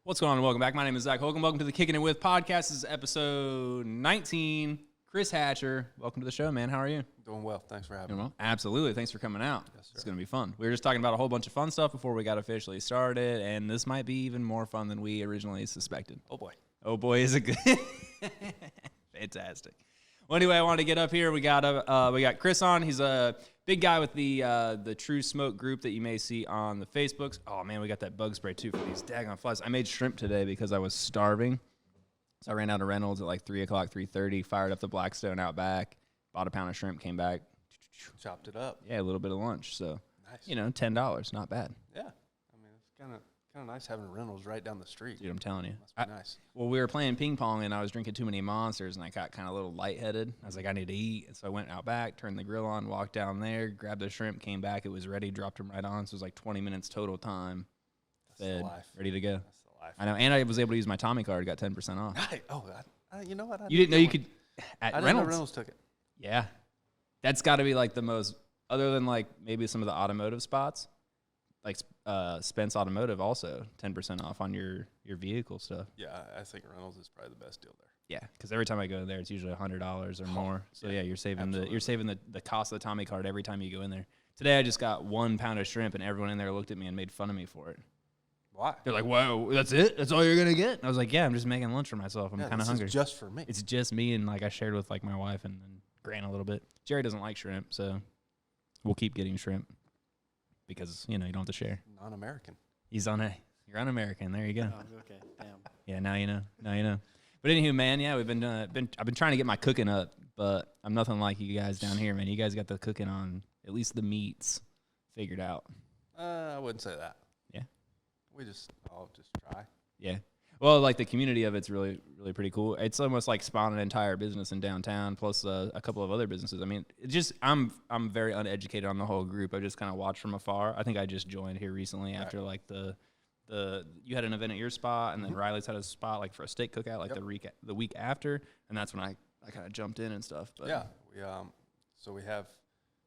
What's going on? Welcome back. My name is Zac Holcomb. Welcome to the Kickin' It With podcast. This is episode 19. Chris Hatcher, welcome to the show, man. How are you? Doing well. Thanks for having me. Well? Absolutely. Thanks for coming out. Yes, sir. It's going to be fun. We were just talking about a whole bunch of fun stuff before we got officially started, and this might be even more fun than we originally suspected. Oh, boy. Oh, boy, is it good. Fantastic. Well, anyway, I wanted to get up here. We got Chris on. He's a big guy with the True Smoke group that you may see on the Facebooks. Oh, man, we got that bug spray, too, for these daggone flies. I made shrimp today because I was starving. So I ran out of Reynolds at like 3 o'clock, 3:30, fired up the Blackstone out back, bought a pound of shrimp, came back. Chopped it up. Yeah, a little bit of lunch. So, Nice. $10, not bad. Yeah. I mean, it's kind of nice having Reynolds right down the street. Dude, I'm telling you. Must be nice. Well, we were playing ping pong, and I was drinking too many Monsters, and I got kind of a little lightheaded. I was like, I need to eat. And so I went out back, turned the grill on, walked down there, grabbed the shrimp, came back. It was ready, dropped them right on. So it was like 20 minutes total time. That's the Fed, life. ready to go. That's the life. I know, and I was able to use my Tommy card, got 10% off. You know what? You didn't know you could at I didn't Reynolds. know Reynolds took it. Yeah. That's got to be like the most, other than like maybe some of the automotive spots, like Spence Automotive also 10% off on your vehicle stuff. Yeah, I think Reynolds is probably the best deal there. Yeah, because every time I go there, it's usually $100 or more. So yeah, you're saving the cost of the Tommy card every time you go in there. Today I just got 1 pound of shrimp, and everyone in there looked at me and made fun of me for it. Why? They're like, "Whoa, that's it? That's all you're gonna get?" And I was like, "Yeah, I'm just making lunch for myself. I'm kind of hungry. It's just for me. It's just me, and like I shared with like my wife and Grant a little bit. Jerry doesn't like shrimp, so we'll keep getting shrimp because you don't have to share. Non-American. You're un-American. There you go. Oh, okay, damn. Yeah, now you know. But anywho, man, yeah, I've been trying to get my cooking up, but I'm nothing like you guys down here, man. You guys got the cooking on at least the meats figured out. I wouldn't say that. Yeah. I'll just try. Yeah. Well, like the community of it's really, really pretty cool. It's almost like spawned an entire business in downtown, plus a couple of other businesses. I mean, I'm very uneducated on the whole group. I just kind of watch from afar. I think I just joined here recently after like you had an event at your spot, and then Riley's had a spot like for a steak cookout like the week after, and that's when I kind of jumped in and stuff. But Yeah. We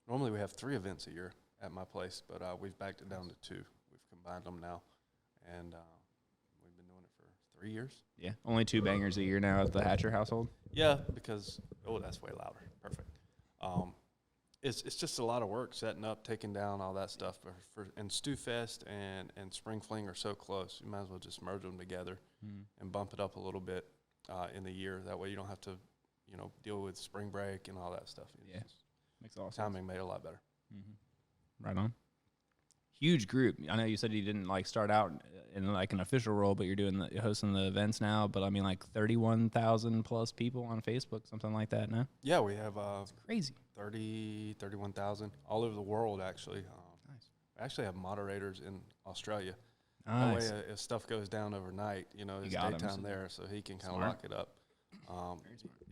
normally we have 3 events a year at my place, but we've backed it down to 2. We've combined them now, and we've been doing it for 3 years. Yeah, only 2 bangers a year now at the Hatcher household. Yeah, because that's way louder. Perfect. It's just a lot of work setting up, taking down all that stuff. And Stew Fest and Spring Fling are so close. You might as well just merge them together and bump it up a little bit in the year. That way you don't have to, deal with spring break and all that stuff. Makes all sense. Timing made it a lot better. Mm-hmm. Right on. Huge group. I know you said you didn't like start out in like an official role, but you're hosting the events now. But I mean, like 31,000 plus people on Facebook, something like that. No? Yeah, we have It's crazy. 31,000 all over the world. Actually, Nice. we actually have moderators in Australia. Nice. That way, if stuff goes down overnight, it's got 'em, daytime so there, so he can kind of smart. lock it up.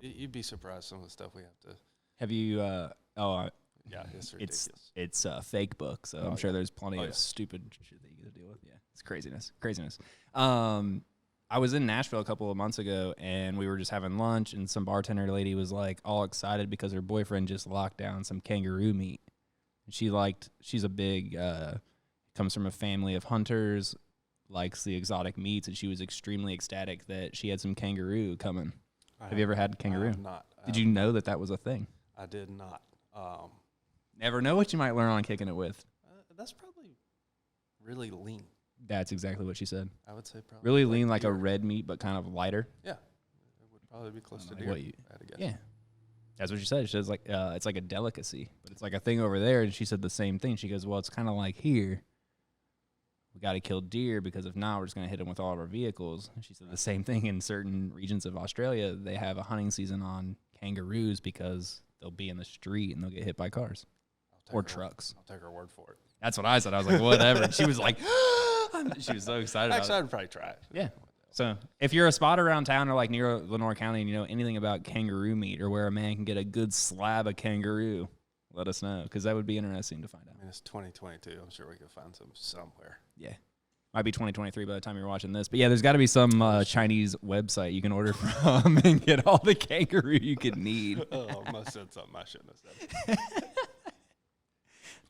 You'd be surprised some of the stuff we have to. Have you? Yeah, it's ridiculous. It's a fake book, so I'm sure there's plenty Oh, of yeah. stupid shit that you get to deal with. Yeah, it's craziness. I was in Nashville a couple of months ago, and we were just having lunch, and some bartender lady was like all excited because her boyfriend just locked down some kangaroo meat. And she's a big, comes from a family of hunters, likes the exotic meats, and she was extremely ecstatic that she had some kangaroo coming. Have you ever had kangaroo? I have not. Did you know that was a thing? I did not. Never know what you might learn on Kicking It With. That's probably really lean. That's exactly what she said. I would say probably Really lean, like a deer. red meat, but kind of lighter. Yeah, it would probably be close to Like deer. what I had to guess. Yeah, that's what she said. She says like it's like a delicacy, but it's like a thing over there. And she said the same thing. She goes, "Well, it's kind of like here. We got to kill deer because if not, we're just gonna hit them with all of our vehicles." And she said the same thing in certain regions of Australia. They have a hunting season on kangaroos because they'll be in the street and they'll get hit by cars or trucks. I'll take her word for it. That's what I said. I was like, whatever. And she was like, she was so excited Actually, about it. I'd probably try it. Yeah. So if you're a spot around town or like near Lenore County and you know anything about kangaroo meat or where a man can get a good slab of kangaroo, let us know because that would be interesting to find out. I mean, it's 2022. I'm sure we could find some somewhere. Yeah. Might be 2023 by the time you're watching this. But yeah, there's got to be some Chinese website you can order from and get all the kangaroo you could need. Oh, I must have said something I shouldn't have said.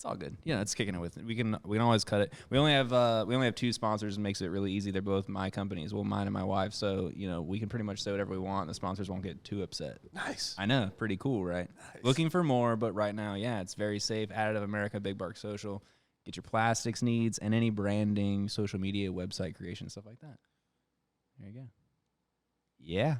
It's all good. Yeah, it's kicking it with it. We can always cut it. We only have 2 sponsors, and makes it really easy. They're both my companies, well, mine and my wife. So we can pretty much say whatever we want. The sponsors won't get too upset. Nice. I know, pretty cool, right? Nice. Looking for more, but right now, yeah, it's very safe. Additive America, Big Bark Social. Get your plastics needs and any branding, social media, website creation, stuff like that. There you go. Yeah.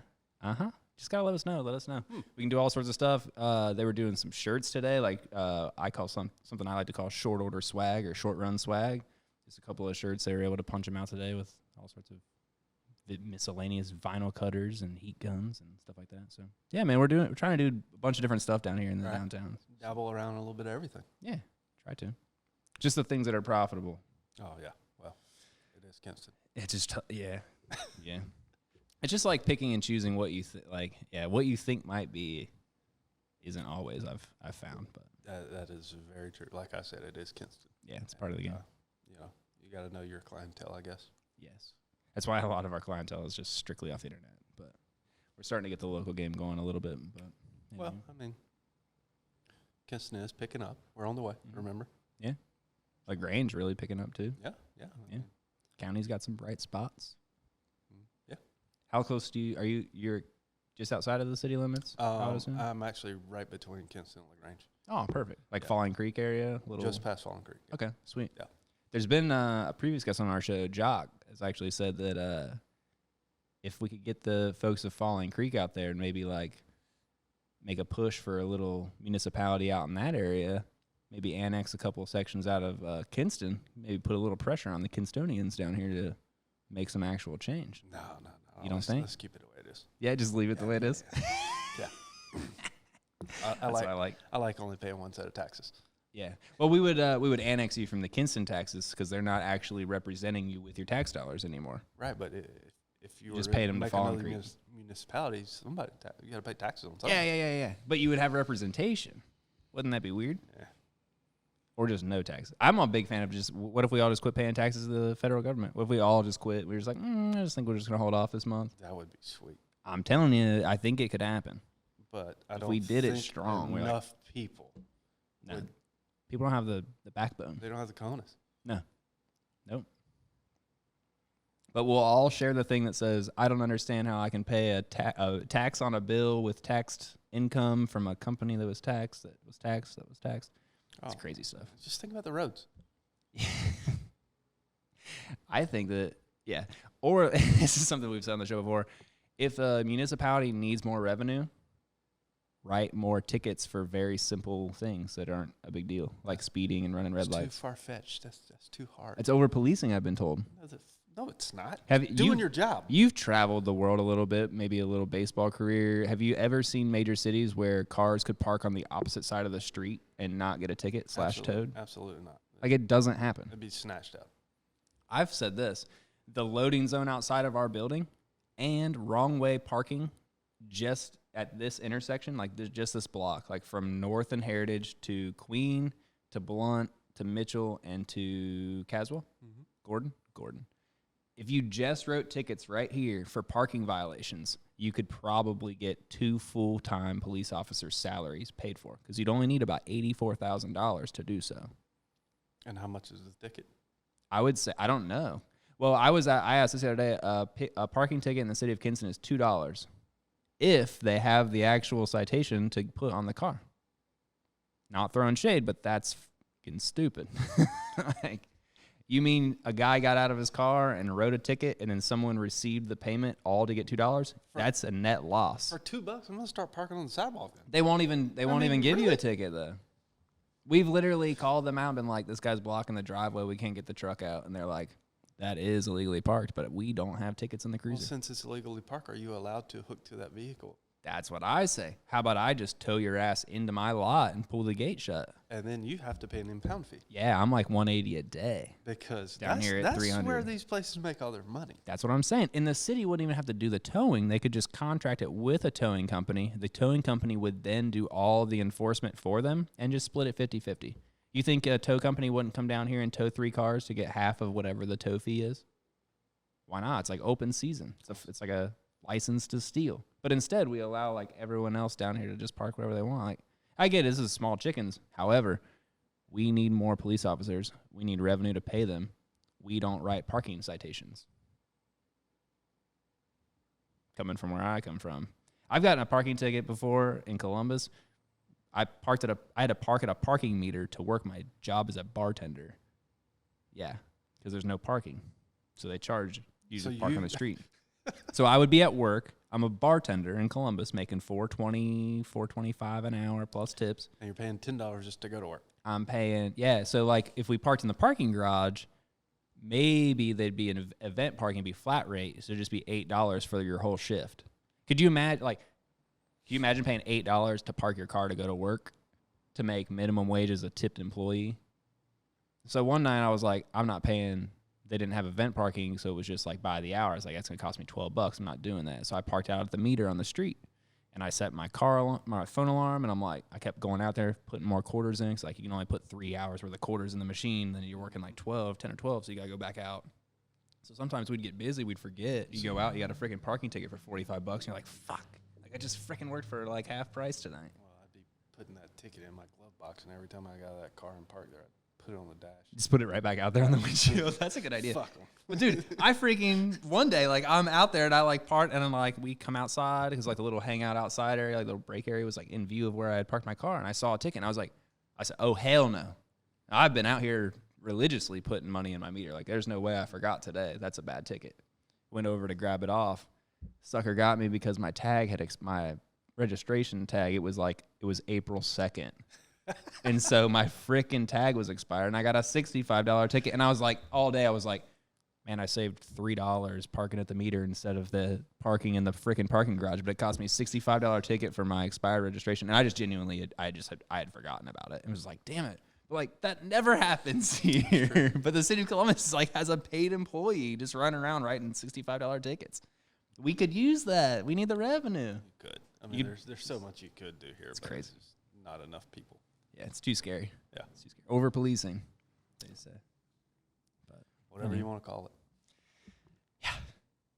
Just gotta let us know. We can do all sorts of stuff. They were doing some shirts today, like I call something I like to call short order swag or short run swag. Just a couple of shirts. They were able to punch them out today with all sorts of miscellaneous vinyl cutters and heat guns and stuff like that. So yeah, man, we're trying to do a bunch of different stuff down here in the downtown. Dabble around a little bit of everything. Yeah, try to. Just the things that are profitable. Oh yeah, well, it is Kinston. It's just yeah. It's just like picking and choosing what you what you think might be isn't always I've found, but that is very true. Like I said, it is Kinston. Yeah, it's part of the game. You got to know your clientele, I guess. Yes, that's why a lot of our clientele is just strictly off the internet. But we're starting to get the local game going a little bit. But well, I mean, Kinston is picking up. We're on the way. Remember? Yeah, like Grange really picking up too. Yeah. County's got some bright spots. Yeah. How close you're just outside of the city limits? I'm actually right between Kinston and LaGrange. Oh, perfect. Like Falling Creek area? Just past Falling Creek. Yeah. Okay, sweet. Yeah. There's been a previous guest on our show, Jock, has actually said that if we could get the folks of Falling Creek out there and maybe like make a push for a little municipality out in that area, maybe annex a couple of sections out of Kinston, maybe put a little pressure on the Kinstonians down here to make some actual change. No. You don't think? Let's keep it the way it is. Yeah, just leave it the way it is. Yeah. I like only paying one set of taxes. Yeah. Well, we would annex you from the Kinston taxes because they're not actually representing you with your tax dollars anymore. Right, but if you just were paid them to make Falling another Creek. municipality, you got to pay taxes on something. Yeah. But you would have representation. Wouldn't that be weird? Yeah. Or just no taxes. I'm a big fan of just, what if we all just quit paying taxes to the federal government? What if we all just quit? We're just like, I just think we're just going to hold off this month. That would be sweet. I'm telling you, I think it could happen. But if we did it strong, enough people. No. People don't have the backbone. They don't have the cojones. No. Nope. But we'll all share the thing that says, I don't understand how I can pay a tax on a bill with taxed income from a company that was taxed. It's crazy stuff. Just think about the roads. I think that, yeah. Or this is something we've said on the show before. If a municipality needs more revenue, write more tickets for very simple things that aren't a big deal, like speeding and running red lights. It's too far-fetched. That's too hard. It's over-policing, I've been told. No, it's not. Doing your job. You've traveled the world a little bit, maybe a little baseball career. Have you ever seen major cities where cars could park on the opposite side of the street and not get a ticket / towed? Absolutely not. Like, it doesn't happen. It'd be snatched up. I've said this. The loading zone outside of our building and wrong way parking just at this intersection, like just this block, like from North and Heritage to Queen to Blunt to Mitchell and to Caswell, Gordon. If you just wrote tickets right here for parking violations, you could probably get 2 full-time police officers' salaries paid for because you'd only need about $84,000 to do so. And how much is the ticket? I would say, I don't know. Well, I asked this the other day, a parking ticket in the city of Kinston is $2 if they have the actual citation to put on the car. Not throwing shade, but that's fucking stupid. Like, you mean a guy got out of his car and wrote a ticket and then someone received the payment all to get $2? That's a net loss. For $2, I'm gonna start parking on the sidewalk then. They won't even give you a ticket though. We've literally called them out and been like, this guy's blocking the driveway, we can't get the truck out. And they're like, that is illegally parked, but we don't have tickets in the cruiser. Well, since it's illegally parked, are you allowed to hook to that vehicle? That's what I say. How about I just tow your ass into my lot and pull the gate shut? And then you have to pay an impound fee. Yeah, I'm like $180 a day. Because down here at $300. That's where these places make all their money. That's what I'm saying. And the city wouldn't even have to do the towing. They could just contract it with a towing company. The towing company would then do all the enforcement for them and just split it 50-50. You think a tow company wouldn't come down here and tow 3 cars to get half of whatever the tow fee is? Why not? It's like open season. It's like a license to steal. But instead, we allow like everyone else down here to just park wherever they want. Like, I get it, this is small chickens. However, We need more police officers. We need revenue to pay them. We don't write parking citations. Coming from where I come from. I've gotten a parking ticket before in Columbus. I had to park at a parking meter to work my job as a bartender. Yeah, because there's no parking. So they charge you to park on the street. So I would be at work. I'm a bartender in Columbus making $4.20, $4.25 an hour plus tips. And you're paying $10 just to go to work. I'm paying, yeah. So like if we parked in the parking garage, maybe they'd be an event parking, be flat rate. So it'd just be $8 for your whole shift. Could you imagine, paying $8 to park your car to go to work to make minimum wage as a tipped employee? So one night I was like, I'm not paying. They didn't have event parking, so it was just like by the hour. I was like, that's going to cost me $12. I'm not doing that. So I parked out at the meter on the street, and I set my phone alarm, and I'm like, I kept going out there, putting more quarters in. It's like you can only put 3 hours worth of quarters in the machine, then you're working like 10 or 12, so you got to go back out. So sometimes we'd get busy, we'd forget. You go out, you got a freaking parking ticket for $45, and you're like, fuck. Like I just freaking worked for like half price tonight. Well, I'd be putting that ticket in my glove box, and every time I got out of that car and parked there, I'd put it on the dash. Just put it right back out there on the windshield. That's a good idea. Fuck them. But dude, I freaking one day, like I'm out there and I like park, and then like we come outside because like the little hangout outside area, like the little break area was like in view of where I had parked my car, and I saw a ticket, and I said, oh hell no. I've been out here religiously putting money in my meter. Like there's no way I forgot today. That's a bad ticket. Went over to grab it off. Sucker got me because my tag had my registration tag. It was April 2nd. And so my freaking tag was expired, and I got a $65 ticket. And I was like, all day I was like, man, I saved $3 parking at the meter instead of the parking in the freaking parking garage. But it cost me a $65 ticket for my expired registration. And I just genuinely, I had forgotten about it. And was like, damn it. But like that never happens here. But the city of Columbus is like has a paid employee just running around writing $65 tickets. We could use that. We need the revenue. You could. I mean, there's so much you could do here. It's but crazy. It's just not enough people. Yeah, it's too scary. Yeah. It's too scary. Over policing, they say. But Whatever you want to call it. Yeah.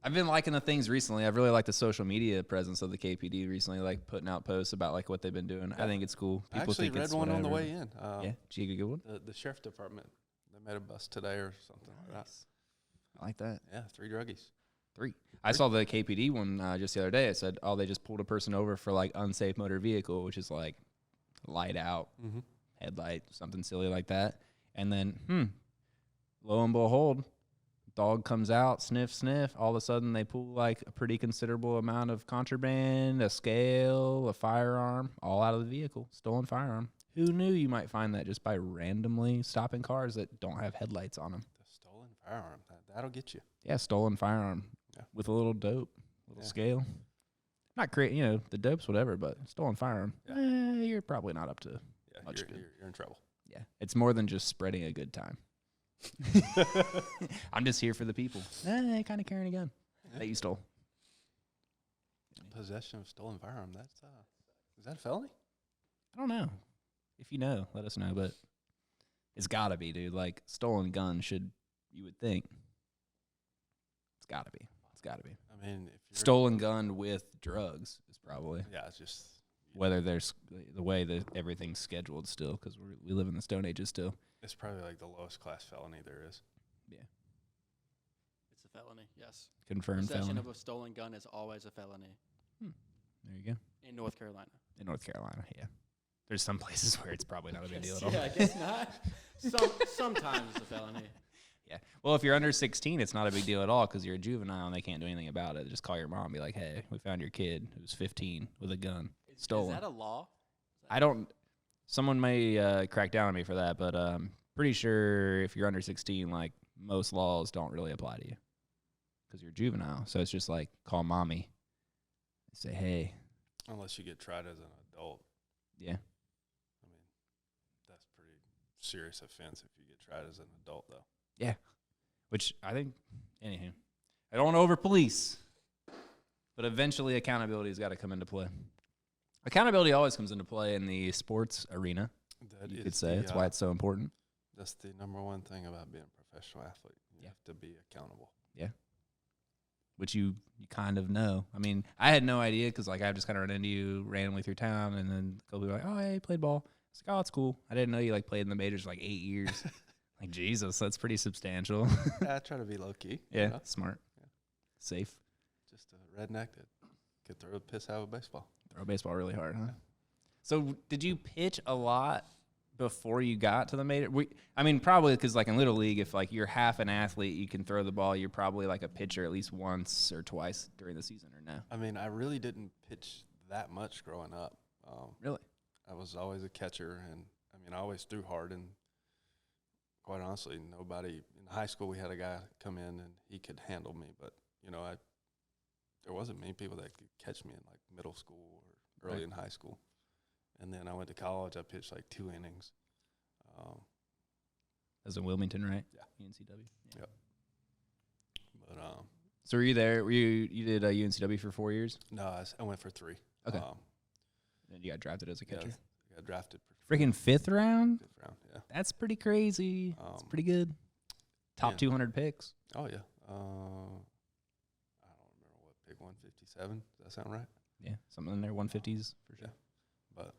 I've been liking the things recently. I've really liked the social media presence of the KPD recently, like putting out posts about like what they've been doing. Yeah. I think it's cool. People I actually think read it's one whatever. On the way in. Yeah, did you get a good one? The sheriff's department, they made a bus today or something like that. I like that. Yeah, 3 druggies. 3. I saw the KPD one just the other day. It said, oh, they just pulled a person over for like unsafe motor vehicle, which is like light out, headlight, something silly like that. And then, lo and behold, dog comes out, sniff, sniff. All of a sudden, they pull like a pretty considerable amount of contraband, a scale, a firearm, all out of the vehicle. Stolen firearm. Who knew you might find that just by randomly stopping cars that don't have headlights on them? The stolen firearm. That'll get you. Yeah, stolen firearm with a little dope, little scale. Not great, the dope's whatever, but stolen firearm, you're probably not up to much good. You're in trouble. Yeah, it's more than just spreading a good time. I'm just here for the people. Kind of carrying a gun that you stole. Possession of stolen firearm, that's is that a felony? I don't know. If you know, let us know, but it's got to be, dude. Like, stolen gun you would think. It's got to be. I mean, if you're stolen gun with drugs is probably. Yeah, it's just. Whether there's the way that everything's scheduled still, because we live in the Stone Ages still. It's probably like the lowest class felony there is. Yeah. It's a felony, yes. Confirmed felony. Possession of a stolen gun is always a felony. There you go. In North Carolina. Yeah. There's some places where it's probably not a big deal at all. Yeah, I guess not. Sometimes it's a felony. Yeah. Well, if you're under 16, it's not a big deal at all because you're a juvenile and they can't do anything about it. Just call your mom and be like, hey, we found your kid who's 15 with a gun. Stolen. Is that a law? Someone may crack down on me for that, but pretty sure if you're under 16, like most laws don't really apply to you because you're juvenile. So it's just like call mommy, say hey. Unless you get tried as an adult. Yeah. I mean, that's pretty serious offense if you get tried as an adult, though. Yeah. Which I think, anywho, I don't want to over police, but eventually accountability's got to come into play. Accountability always comes into play in the sports arena. You could say that's why it's so important. That's the number one thing about being a professional athlete. You have to be accountable. Yeah. Which you kind of know. I mean, I had no idea because like I've just kind of run into you randomly through town, and then a couple people are like, oh, hey, played ball. It's like, oh, it's cool. I didn't know you like played in the majors for like 8 years. Like, Jesus, that's pretty substantial. Yeah, I try to be low key. Yeah, You know? smart. Yeah. Safe. Just a redneck that could throw the piss out of a baseball. Throw a baseball really hard, huh? So did you pitch a lot before you got to the major? I mean, probably because like in Little League, if like you're half an athlete, you can throw the ball, you're probably like a pitcher at least once or twice during the season, or no? I mean, I really didn't pitch that much growing up. Really? I was always a catcher, and I mean, I always threw hard. And quite honestly, nobody in high school, we had a guy come in and he could handle me, but you know, there wasn't many people that could catch me in like middle school or early in high school. And then I went to college. I pitched like 2 innings. That was in Wilmington, right? Yeah. UNCW. Yep. But So were you there? You did UNCW for 4 years? no, I went for 3. Okay. And you got drafted as a catcher? Yeah, I got drafted Freaking 5th round? 5th round. Yeah. That's pretty crazy. That's pretty good. Top yeah. 200 picks. Oh yeah. I don't remember what pick 157. Does that sound right? Yeah, something in there, 150s for sure. Yeah. But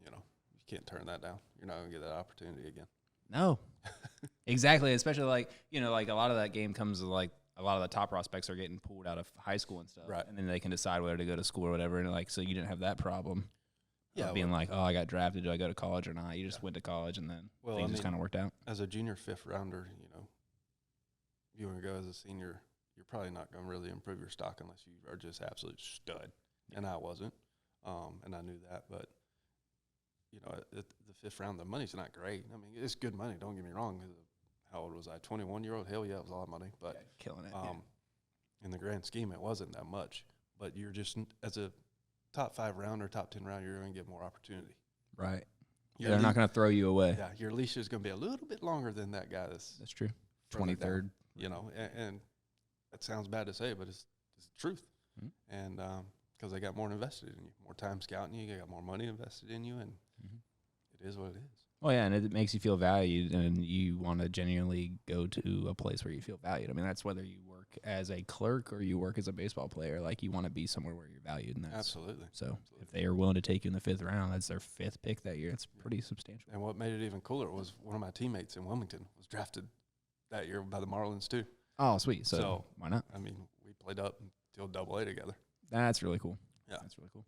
you know, you can't turn that down. You're not gonna get that opportunity again. No, exactly. Especially like, you know, like a lot of that game comes with like a lot of the top prospects are getting pulled out of high school and stuff. Right. And then they can decide whether to go to school or whatever. And like, so you didn't have that problem. Yeah. Being like, oh, I got drafted. Do I go to college or not? You just went to college and then things just kind of worked out. As a junior 5th rounder, you know, you want to go as a senior, you're probably not going to really improve your stock unless you are just absolute stud. Yeah. And I wasn't. And I knew that. But, you know, at the 5th round, the money's not great. I mean, it's good money. Don't get me wrong. How old was I? 21-year-old? Hell yeah, it was a lot of money. But killing it. in the grand scheme, it wasn't that much. But you're just, as a top 5 rounder, top 10 rounder, you're going to get more opportunity. Right. They're not going to throw you away. Yeah, your leash is going to be a little bit longer than that guy that's true. 23rd. You know, and that sounds bad to say, but it's the truth. Mm-hmm. And because they got more invested in you, more time scouting you, they got more money invested in you, and it is what it is. Oh, yeah, and it makes you feel valued, and you want to genuinely go to a place where you feel valued. I mean, that's whether you work as a clerk or you work as a baseball player. Like, you want to be somewhere where you're valued. And that's, absolutely. So absolutely. If they are willing to take you in the 5th round, that's their 5th pick that year. It's pretty substantial. And what made it even cooler was one of my teammates in Wilmington was drafted that year by the Marlins, too. Oh, sweet. So why not? I mean, we played up until AA together. That's really cool. Yeah. That's really cool.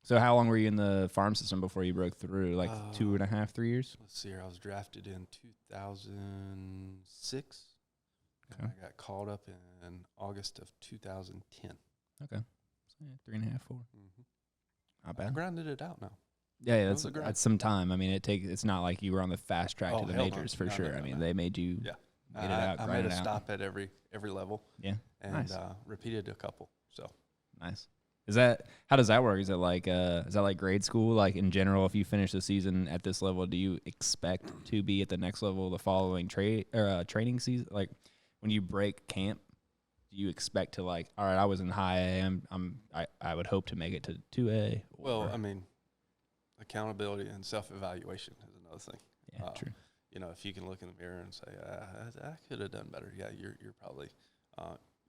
So how long were you in the farm system before you broke through? Like 2.5, 3 years? Let's see here. I was drafted in 2006. Okay. I got called up in August of 2010. Okay. So yeah, 3.5, 4. Mm-hmm. Not bad. I grinded it out now. Yeah, that's some time. I mean, it's not like you were on the fast track to the majors for sure. I mean, they made you get it out, I made a stop at every level. Yeah. And nice. Repeated a couple. So nice. How does that work? Is that like grade school? Like in general, if you finish the season at this level, do you expect to be at the next level the following training season? Like when you break camp, do you expect to like, all right, I was in high A, I would hope to make it to 2A? Well, I mean, accountability and self-evaluation is another thing. Yeah, true. You know, if you can look in the mirror and say, I could have done better. Yeah, you're probably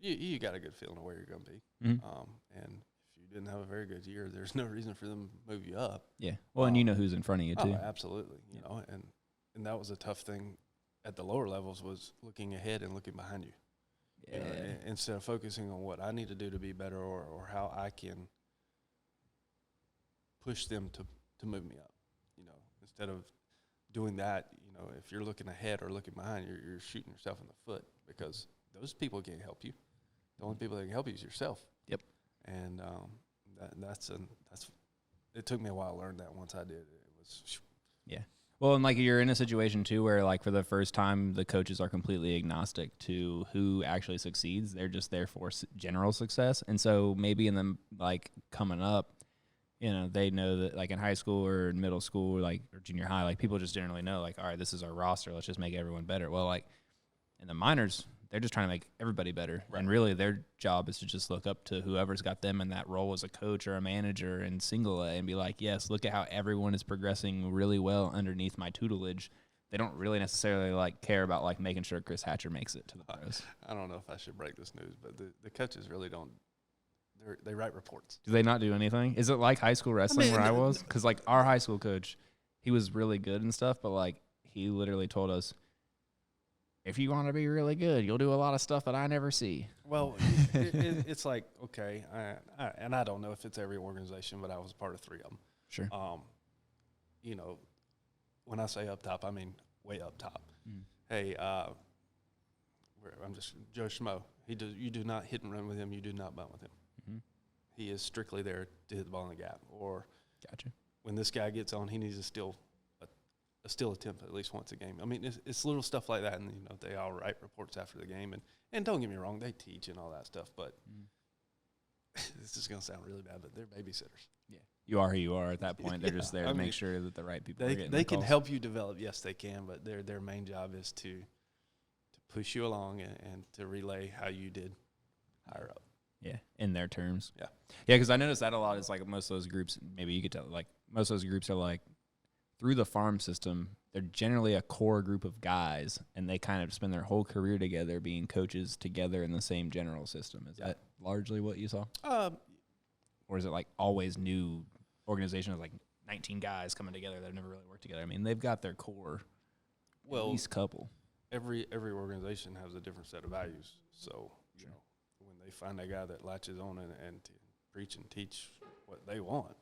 you got a good feeling of where you're going to be. Mm-hmm. And if you didn't have a very good year, there's no reason for them to move you up. Yeah. Well, and you know who's in front of you too. Oh, absolutely. You know, and that was a tough thing at the lower levels, was looking ahead and looking behind you. Yeah. You know, instead of focusing on what I need to do to be better or how I can push them to move me up. You know, instead of doing that, you know, if you're looking ahead or looking behind, you're shooting yourself in the foot, because those people can't help you. The only people that can help you is yourself. Yep. And that's it took me a while to learn that. Once I did, it was. Yeah. Well, and like you're in a situation too where like for the first time the coaches are completely agnostic to who actually succeeds. They're just there for general success. And so maybe in them like coming up, you know, they know that like in high school or in middle school or like or junior high, like people just generally know like, all right, this is our roster. Let's just make everyone better. Well, like in the minors, they're just trying to make everybody better. Right. And really their job is to just look up to whoever's got them in that role as a coach or a manager in single A and be like, yes, look at how everyone is progressing really well underneath my tutelage. They don't really necessarily like care about like making sure Chris Hatcher makes it to the pros. I don't know if I should break this news, but the coaches really don't. They write reports. Do they not do anything? Is it like high school wrestling where I was? Because like our high school coach, he was really good and stuff, but like he literally told us, if you want to be really good, you'll do a lot of stuff that I never see. Well, it's like, okay, and I don't know if it's every organization, but I was part of 3 of them. Sure. You know, when I say up top, I mean way up top. Mm. Hey, I'm just Joe Schmo. You do not hit and run with him. You do not bunt with him. Mm-hmm. He is strictly there to hit the ball in the gap. Or Gotcha. when this guy gets on, he needs to steal attempt at least once a game. I mean, it's little stuff like that, and you know they all write reports after the game, and don't get me wrong, they teach and all that stuff, but this is gonna sound really bad, but they're babysitters. Yeah, you are who you are at that point. They're just there to I mean, make sure that the right people are getting they the can calls. help you develop. Yes, they can, but their main job is to push you along and to relay how you did higher up. Yeah, in their terms. Yeah. Yeah, because I noticed that a lot is like most of those groups, maybe you could tell, like most of those groups are like through the farm system, they're generally a core group of guys, and they kind of spend their whole career together being coaches together in the same general system. Is that largely what you saw? Or is it like always new organizations, like 19 guys coming together that have never really worked together? I mean, they've got their core, at least couple. Every organization has a different set of values. So, you know, when they find a guy that latches on and to preach and teach what they want,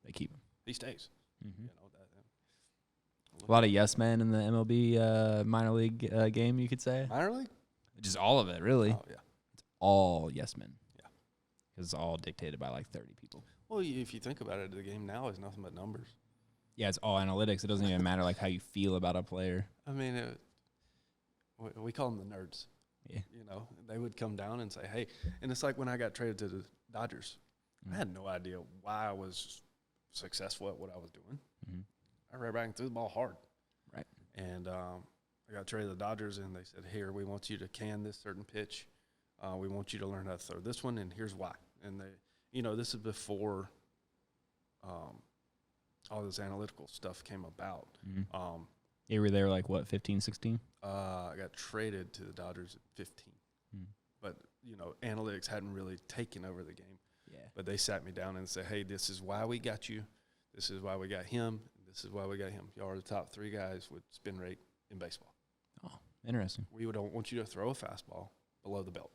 They keep him. he stays. Mm-hmm. You know, A lot of yes men in the MLB minor league game, you could say. minor league? Just all of it, really. Oh, yeah. All yes men. Yeah. Because it's all dictated by like 30 people. Well, if you think about it, the game now is nothing but numbers. Yeah, it's all analytics. It doesn't even matter like how you feel about a player. I mean, we call them the nerds. Yeah. You know, they would come down and say, hey, and it's like when I got traded to the Dodgers. I had no idea why I was successful at what I was doing. Mm-hmm. I ran back and threw the ball hard. Right. And I got traded to the Dodgers, and they said, here, we want you to can this certain pitch. We want you to learn how to throw this one, and here's why. And they, you know, this is before all this analytical stuff came about. Mm-hmm. You were there like, what, 15, 16? I got traded to the Dodgers at 15. Mm. But, you know, analytics hadn't really taken over the game. Yeah. But they sat me down and said, hey, this is why we got you. This is why we got him. This is why we got him. Y'all are the top 3 guys with spin rate in baseball. Oh, interesting. We don't want you to throw a fastball below the belt.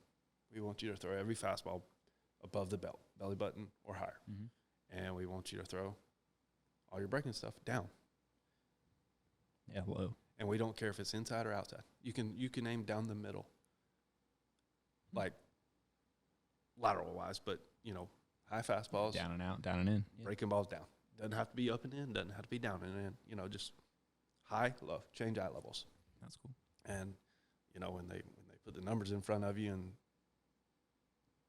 We want you to throw every fastball above the belt, belly button or higher. Mm-hmm. And we want you to throw all your breaking stuff down. Yeah, low. And we don't care if it's inside or outside. You can aim down the middle, like lateral wise, but you know, high fastballs, Down and out, down and in. Yeah. breaking balls down. Doesn't have to be up and in. Doesn't have to be down and in. You know, just high, low, change eye levels. That's cool. And you know, when they put the numbers in front of you and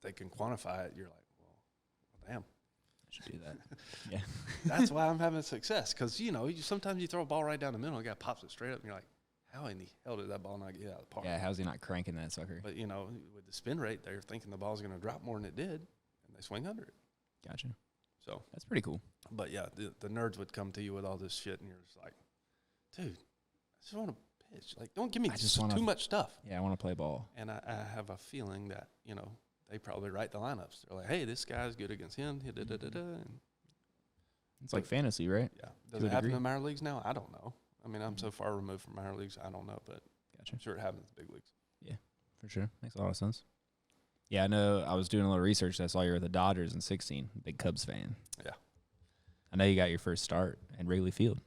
they can quantify it, you're like, well damn. I should do that. Yeah. That's why I'm having success. Because, you know, sometimes you throw a ball right down the middle and the guy pops it straight up and you're like, how in the hell did that ball not get out of the park? Yeah, how's he not cranking that sucker? But, you know, with the spin rate, they're thinking the ball's going to drop more than it did, and they swing under it. Gotcha. So That's pretty cool. but, yeah, the nerds would come to you with all this shit, and you're just like, dude, I just want to pitch. Like, don't give me too much stuff. Yeah, I want to play ball. And I have a feeling that, you know, they probably write the lineups. They're like, hey, this guy's good against him. And It's like fantasy, right? yeah. Does To a it happen degree. in minor leagues now? I don't know. I mean, I'm so far removed from minor leagues, I don't know, but Gotcha. I'm sure it happens in big leagues. For sure. Makes a lot of sense. Yeah, I know. I was doing a little research. I saw you were the Dodgers in 16. Big Cubs fan. Yeah. I know you got your first start in Wrigley Field.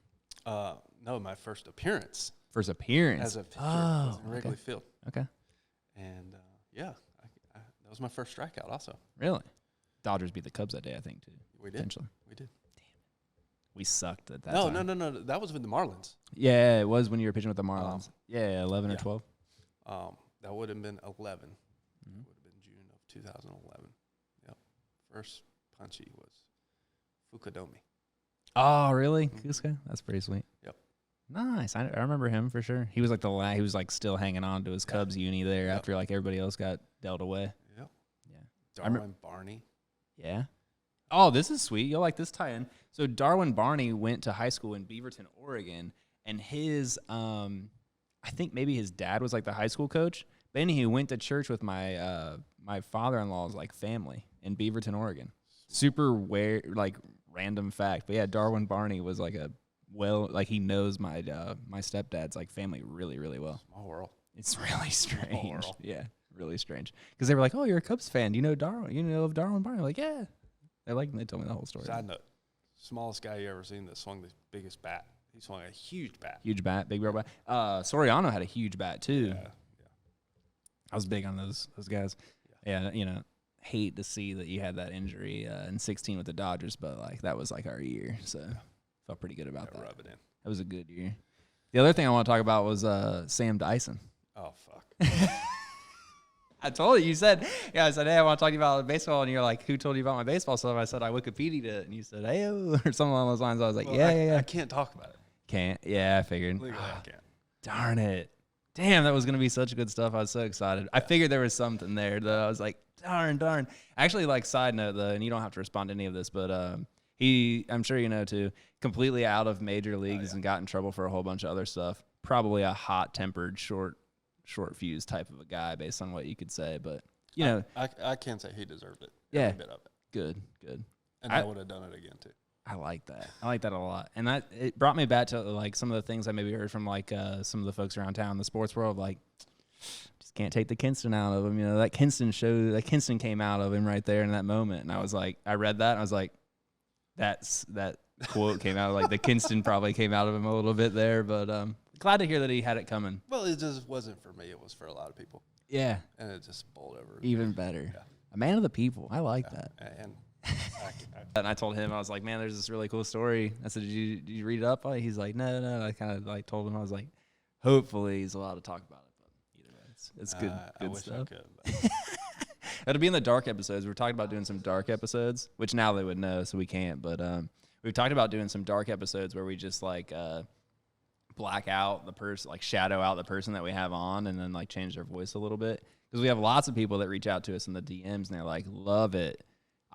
No, my first appearance First appearance. as a pitcher was in okay. Wrigley Field. Okay. And, yeah, that was my first strikeout also. Really? Dodgers beat the Cubs that day, I think, too. We did. Potentially. We did. We sucked at that No, time. no. That was with the Marlins. Yeah, it was when you were pitching with the Marlins. Yeah, 11 or yeah. 12. That would have been 11. Mhm. Would have been June of 2011. Yep. First punchy was Fukudome. Oh, really? Mhm. Kosuke? That's pretty sweet. Yep. Nice. I remember him for sure. He was like he was like still hanging on to his Yeah. Cubs uni there Yep. after like everybody else got dealt away. Yep. Yeah. Darwin, Barney. Yeah. Oh, this is sweet. You'll like this tie-in. So Darwin Barney went to high school in Beaverton, Oregon, and his I think maybe his dad was like the high school coach. But then he went to church with my my father-in-law's like family in Beaverton, Oregon. Super like random fact. But yeah, Darwin Barney was like a well, like he knows my my stepdad's like family really, really well. Small world. It's really strange. world. Yeah, really strange. Because they were like, "Oh, you're a Cubs fan. Do you know Darwin? You know of Darwin Barney?" I'm like, yeah. They told me the whole story. Side note: smallest guy you ever seen that swung the biggest bat. He swung a huge bat. Huge bat, big barrel bat. Soriano had a huge bat too. Yeah. I was big on those guys. Yeah, you know, hate to see that you had that injury in 16 with the Dodgers, but like that was like our year, so felt pretty good about that. Rub it in. That was a good year. The other thing I want to talk about was Sam Dyson. Oh fuck. I told you said, I said, hey, I want to talk to you about baseball, and you're like, who told you about my baseball stuff? I said, I Wikipedia'd it, and you said, hey, or something along those lines. I was like, Well, yeah. I can't talk about it. Can't. Yeah, I figured. Legally, I can't. Darn it. Damn, that was going to be such good stuff. I was so excited. I figured there was something there, though. I was like, darn. Actually, like, side note, though, and you don't have to respond to any of this, but I'm sure you know, too, completely out of major leagues and got in trouble for a whole bunch of other stuff. Probably a hot-tempered, short fuse type of a guy based on what you could say. But, you know. I can't say he deserved it. Yeah. Every bit of it. Good. And I would have done it again, too. I like that. I like that a lot. And that it brought me back to like some of the things I maybe heard from like some of the folks around town in the sports world, like just can't take the Kinston out of him. You know, that Kinston came out of him right there in that moment. And I was like, I read that and I was like, that quote came out, like the Kinston probably came out of him a little bit there, but glad to hear that he had it coming. Well, it just wasn't for me. It was for a lot of people. Yeah. And it just bowled over. Even better. Yeah. A man of the people. I like that. And And I told him, I was like, man, there's this really cool story. I said, did you read it up? He's like, no. I kind of like told him, I was like, hopefully he's allowed to talk about it. But either way, it's good I wish stuff. I could. It'll be in the dark episodes. We're talking about doing some dark episodes, which now they would know, so we can't. But we've talked about doing some dark episodes where we just like black out the person, like shadow out the person that we have on, and then like change their voice a little bit. Because we have lots of people that reach out to us in the DMs, and they're like, love it.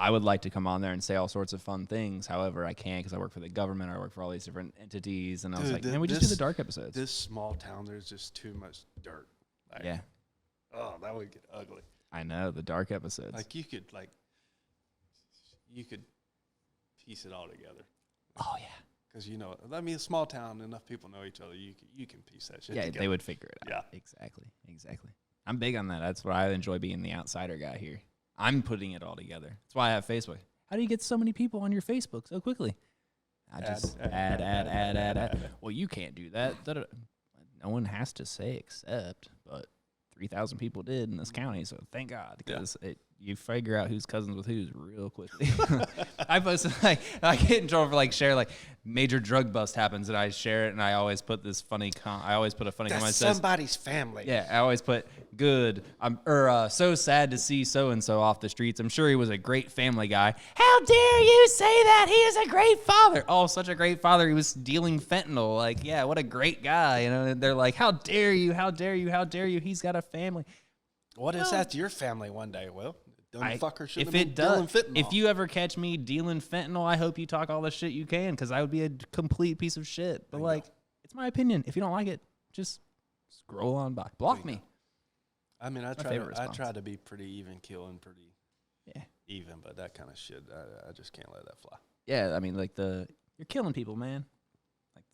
I would like to come on there and say all sorts of fun things. However, I can't because I work for the government. I work for all these different entities. And I was like, man, we just do the dark episodes. This small town, there's just too much dirt. Like, yeah. Oh, that would get ugly. I know, the dark episodes. Like, you could piece it all together. Oh, yeah. Because, you know, I mean, a small town, enough people know each other. You can piece that shit together. Yeah, they would figure it out. Yeah. Exactly. I'm big on that. That's why I enjoy being the outsider guy here. I'm putting it all together. That's why I have Facebook. How do you get so many people on your Facebook so quickly? I just add. Well, you can't do that. No one has to say accept, but 3,000 people did in this county, so thank God, because you figure out who's cousins with who's real quickly. I posted, like, I get in trouble for, like, share, like, major drug bust happens, and I share it, and I always put this funny I always put a funny comment that says, somebody's family. Yeah, I always put, good, so sad to see so-and-so off the streets. I'm sure he was a great family guy. How dare you say that? He is a great father. Oh, such a great father. He was dealing fentanyl. Like, yeah, what a great guy. You know, and they're like, how dare you? He's got a family. What if that's your family one day? Well, dumb fucker shouldn't if have it been dealing does, fentanyl. if you ever catch me dealing fentanyl, I hope you talk all the shit you can, because I would be a complete piece of shit. But like, it's my opinion. If you don't like it, just scroll on by. Block me. I mean, I try to be pretty even keel and pretty even, but that kind of shit, I just can't let that fly. Yeah, I mean, like you're killing people, man. Like,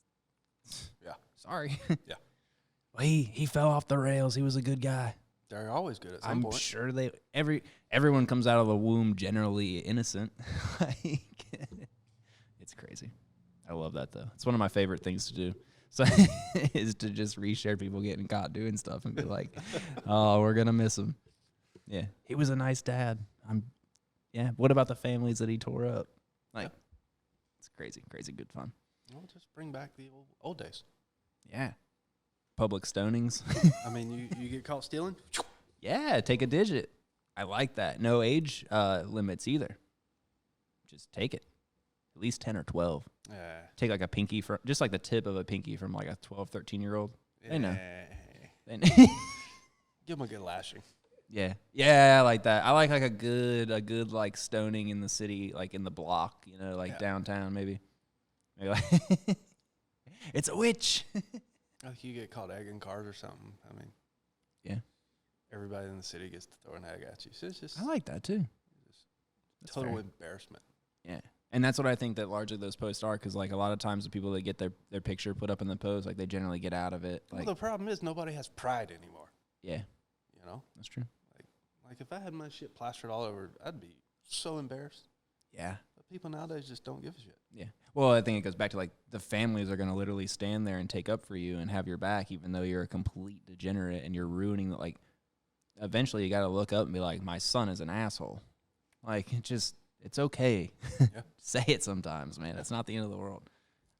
yeah, sorry. Yeah. Well, he fell off the rails. He was a good guy. They're always good at some point. I'm sure everyone comes out of the womb generally innocent. Like, it's crazy. I love that though. It's one of my favorite things to do. So is to just reshare people getting caught doing stuff and be like, oh, we're gonna miss him. Yeah, he was a nice dad. What about the families that he tore up? Like, it's crazy good fun. Well, just bring back the old days. Yeah. Public stonings. I mean, you get caught stealing? Yeah, take a digit. I like that. No age limits either. Just take it. At least 10 or 12. Yeah. Take like a pinky from, just like the tip of a pinky from like a 12, 13-year-old. They know. They know. Give them a good lashing. Yeah. Yeah, I like that. I like a good like stoning in the city, like in the block, you know, like downtown maybe. Maybe like it's a witch. Like you get caught egging cars or something. I mean, yeah. Everybody in the city gets to throw an egg at you. So it's just I like that too. Total embarrassment. Yeah. And that's what I think that largely those posts are, because like a lot of times the people that get their picture put up in the post, like they generally get out of it. Like, well, the problem is nobody has pride anymore. yeah, You know, that's true. like if I had my shit plastered all over, I'd be so embarrassed. Yeah. But people nowadays just don't give a shit. Yeah. Well, I think it goes back to like the families are going to literally stand there and take up for you and have your back, even though you're a complete degenerate and you're ruining the, like, eventually you got to look up and be like, my son is an asshole. Like, it's okay. Yeah. Say it sometimes, man. It's not the end of the world.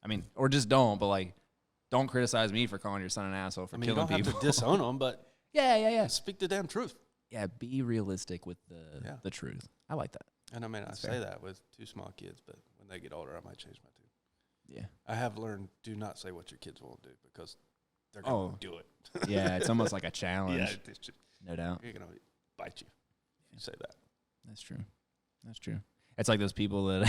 I mean, or just don't, but like, don't criticize me for calling your son an asshole for I mean, you killing don't people. have to disown them, but Yeah. speak the damn truth. Yeah, be realistic with the truth. I like that. And I mean, That's I fair. say that with 2 small kids, but when they get older, I might change my tune. Yeah. I have learned, do not say what your kids won't do because they're going to do it. Yeah, it's almost like a challenge. Yeah, it's just, No doubt. they're going to bite you if you say that. That's true. That's true. It's like those people that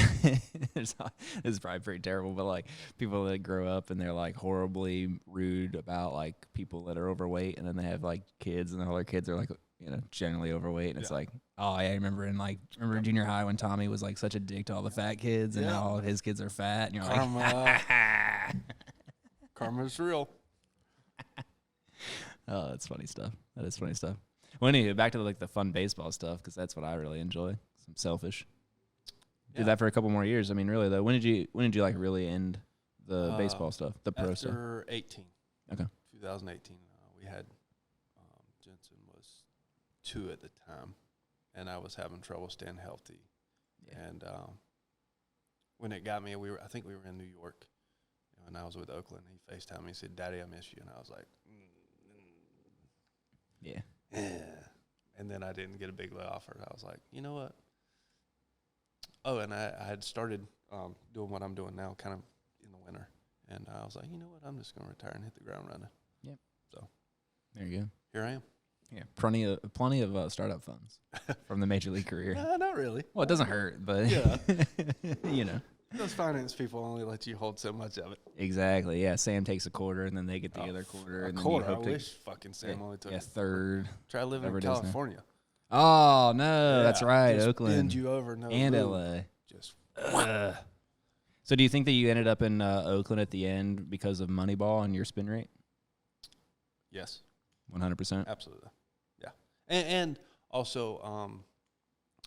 this is probably pretty terrible, but like people that grow up and they're like horribly rude about like people that are overweight, and then they have like kids, and all their kids are like, you know, generally overweight, and it's like, oh, I remember remember junior high when Tommy was like such a dick to all the fat kids, and now all of his kids are fat, and you're like, Karma's real. oh, that's funny stuff. That is funny stuff. Well, anyway, back to like the fun baseball stuff, because that's what I really enjoy. I'm selfish. Did that for a couple more years. I mean, really though, when did you like really end the baseball stuff, the pro stuff? After 18. Okay. 2018. We had Jensen was 2 at the time, and I was having trouble staying healthy. Yeah. And when it got me, I think we were in New York, and I was with Oakland. He FaceTimed me. He said, "Daddy, I miss you," and I was like, Yeah. And then I didn't get a big lay offer. I was like, you know what? Oh, and I had started doing what I'm doing now, kind of in the winter. And I was like, you know what? I'm just going to retire and hit the ground running. Yep. So There you go. here I am. Yeah, plenty of startup funds from the major league career. Not really. Well, it doesn't hurt, but Yeah. you know. Those finance people only let you hold so much of it. Exactly. Yeah, Sam takes a quarter, and then they get the other quarter, A and quarter. then I you hope wish fucking Sam only took a third. Try living whatever in it is now. California. Oh no, that's Yeah, right, just Oakland bend you over, no and move. LA. Just So, do you think that you ended up in Oakland at the end because of Moneyball and your spin rate? yes, 100%. absolutely. Yeah, and also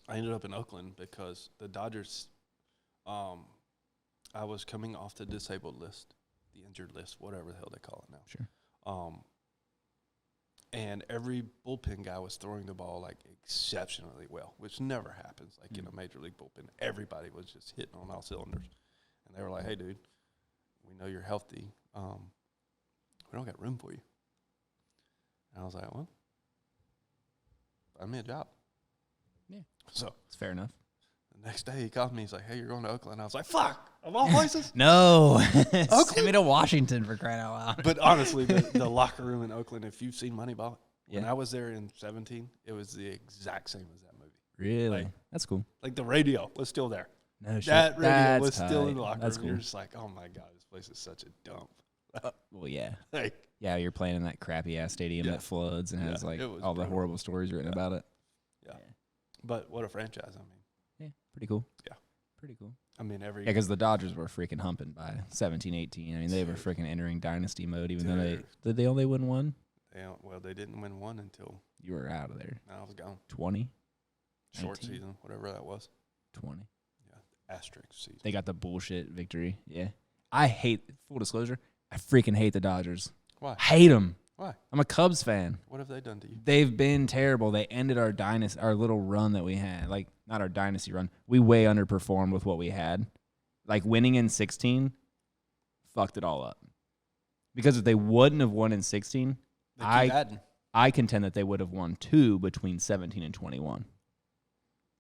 I ended up in Oakland because the Dodgers. I was coming off the disabled list, the injured list, whatever the hell they call it now. Sure. And every bullpen guy was throwing the ball like exceptionally well, which never happens. Like in a major league bullpen, everybody was just hitting on all cylinders. And they were like, "Hey, dude, we know you're healthy. We don't got room for you." And I was like, "Well, find me a job." Yeah. So It's fair enough. the next day he called me. He's like, "Hey, you're going to Oakland." I was like, "Fuck, of all places." No. Send me to Washington for crying out loud. But honestly, the locker room in Oakland, if you've seen Moneyball, when Yeah. I was there in 17, it was the exact same as that movie. Really? Like- That's cool. Like the radio was still there. No shit. That radio That's was still in the tight. locker That's room. cool. You're just like, oh my God, this place is such a dump. Well, yeah. Like, Yeah, you're playing in that crappy ass stadium Yeah. that floods and Yeah, has like it was all the brutal. horrible stories written about it. yeah. But what a franchise. Yeah, pretty cool. Yeah. Pretty cool. Every Yeah, because the Dodgers were freaking humping by 17, 18. I mean, they were freaking entering dynasty mode, even though they only win one? they didn't win one until You were out of there. I was gone. 20? Short 19? season, whatever that was. 20. Yeah, asterisk season. They got the bullshit victory. Yeah. I hate, full disclosure, I freaking hate the Dodgers. Why? Hate them. Why? I'm a Cubs fan. What have they done to you? They've been terrible. They ended our dynasty, our little run that we had. Like, not our dynasty run. We way underperformed with what we had. Like, winning in 16 fucked it all up. Because if they wouldn't have won in 16, They keep adding. I contend that they would have won 2 between 17 and 21.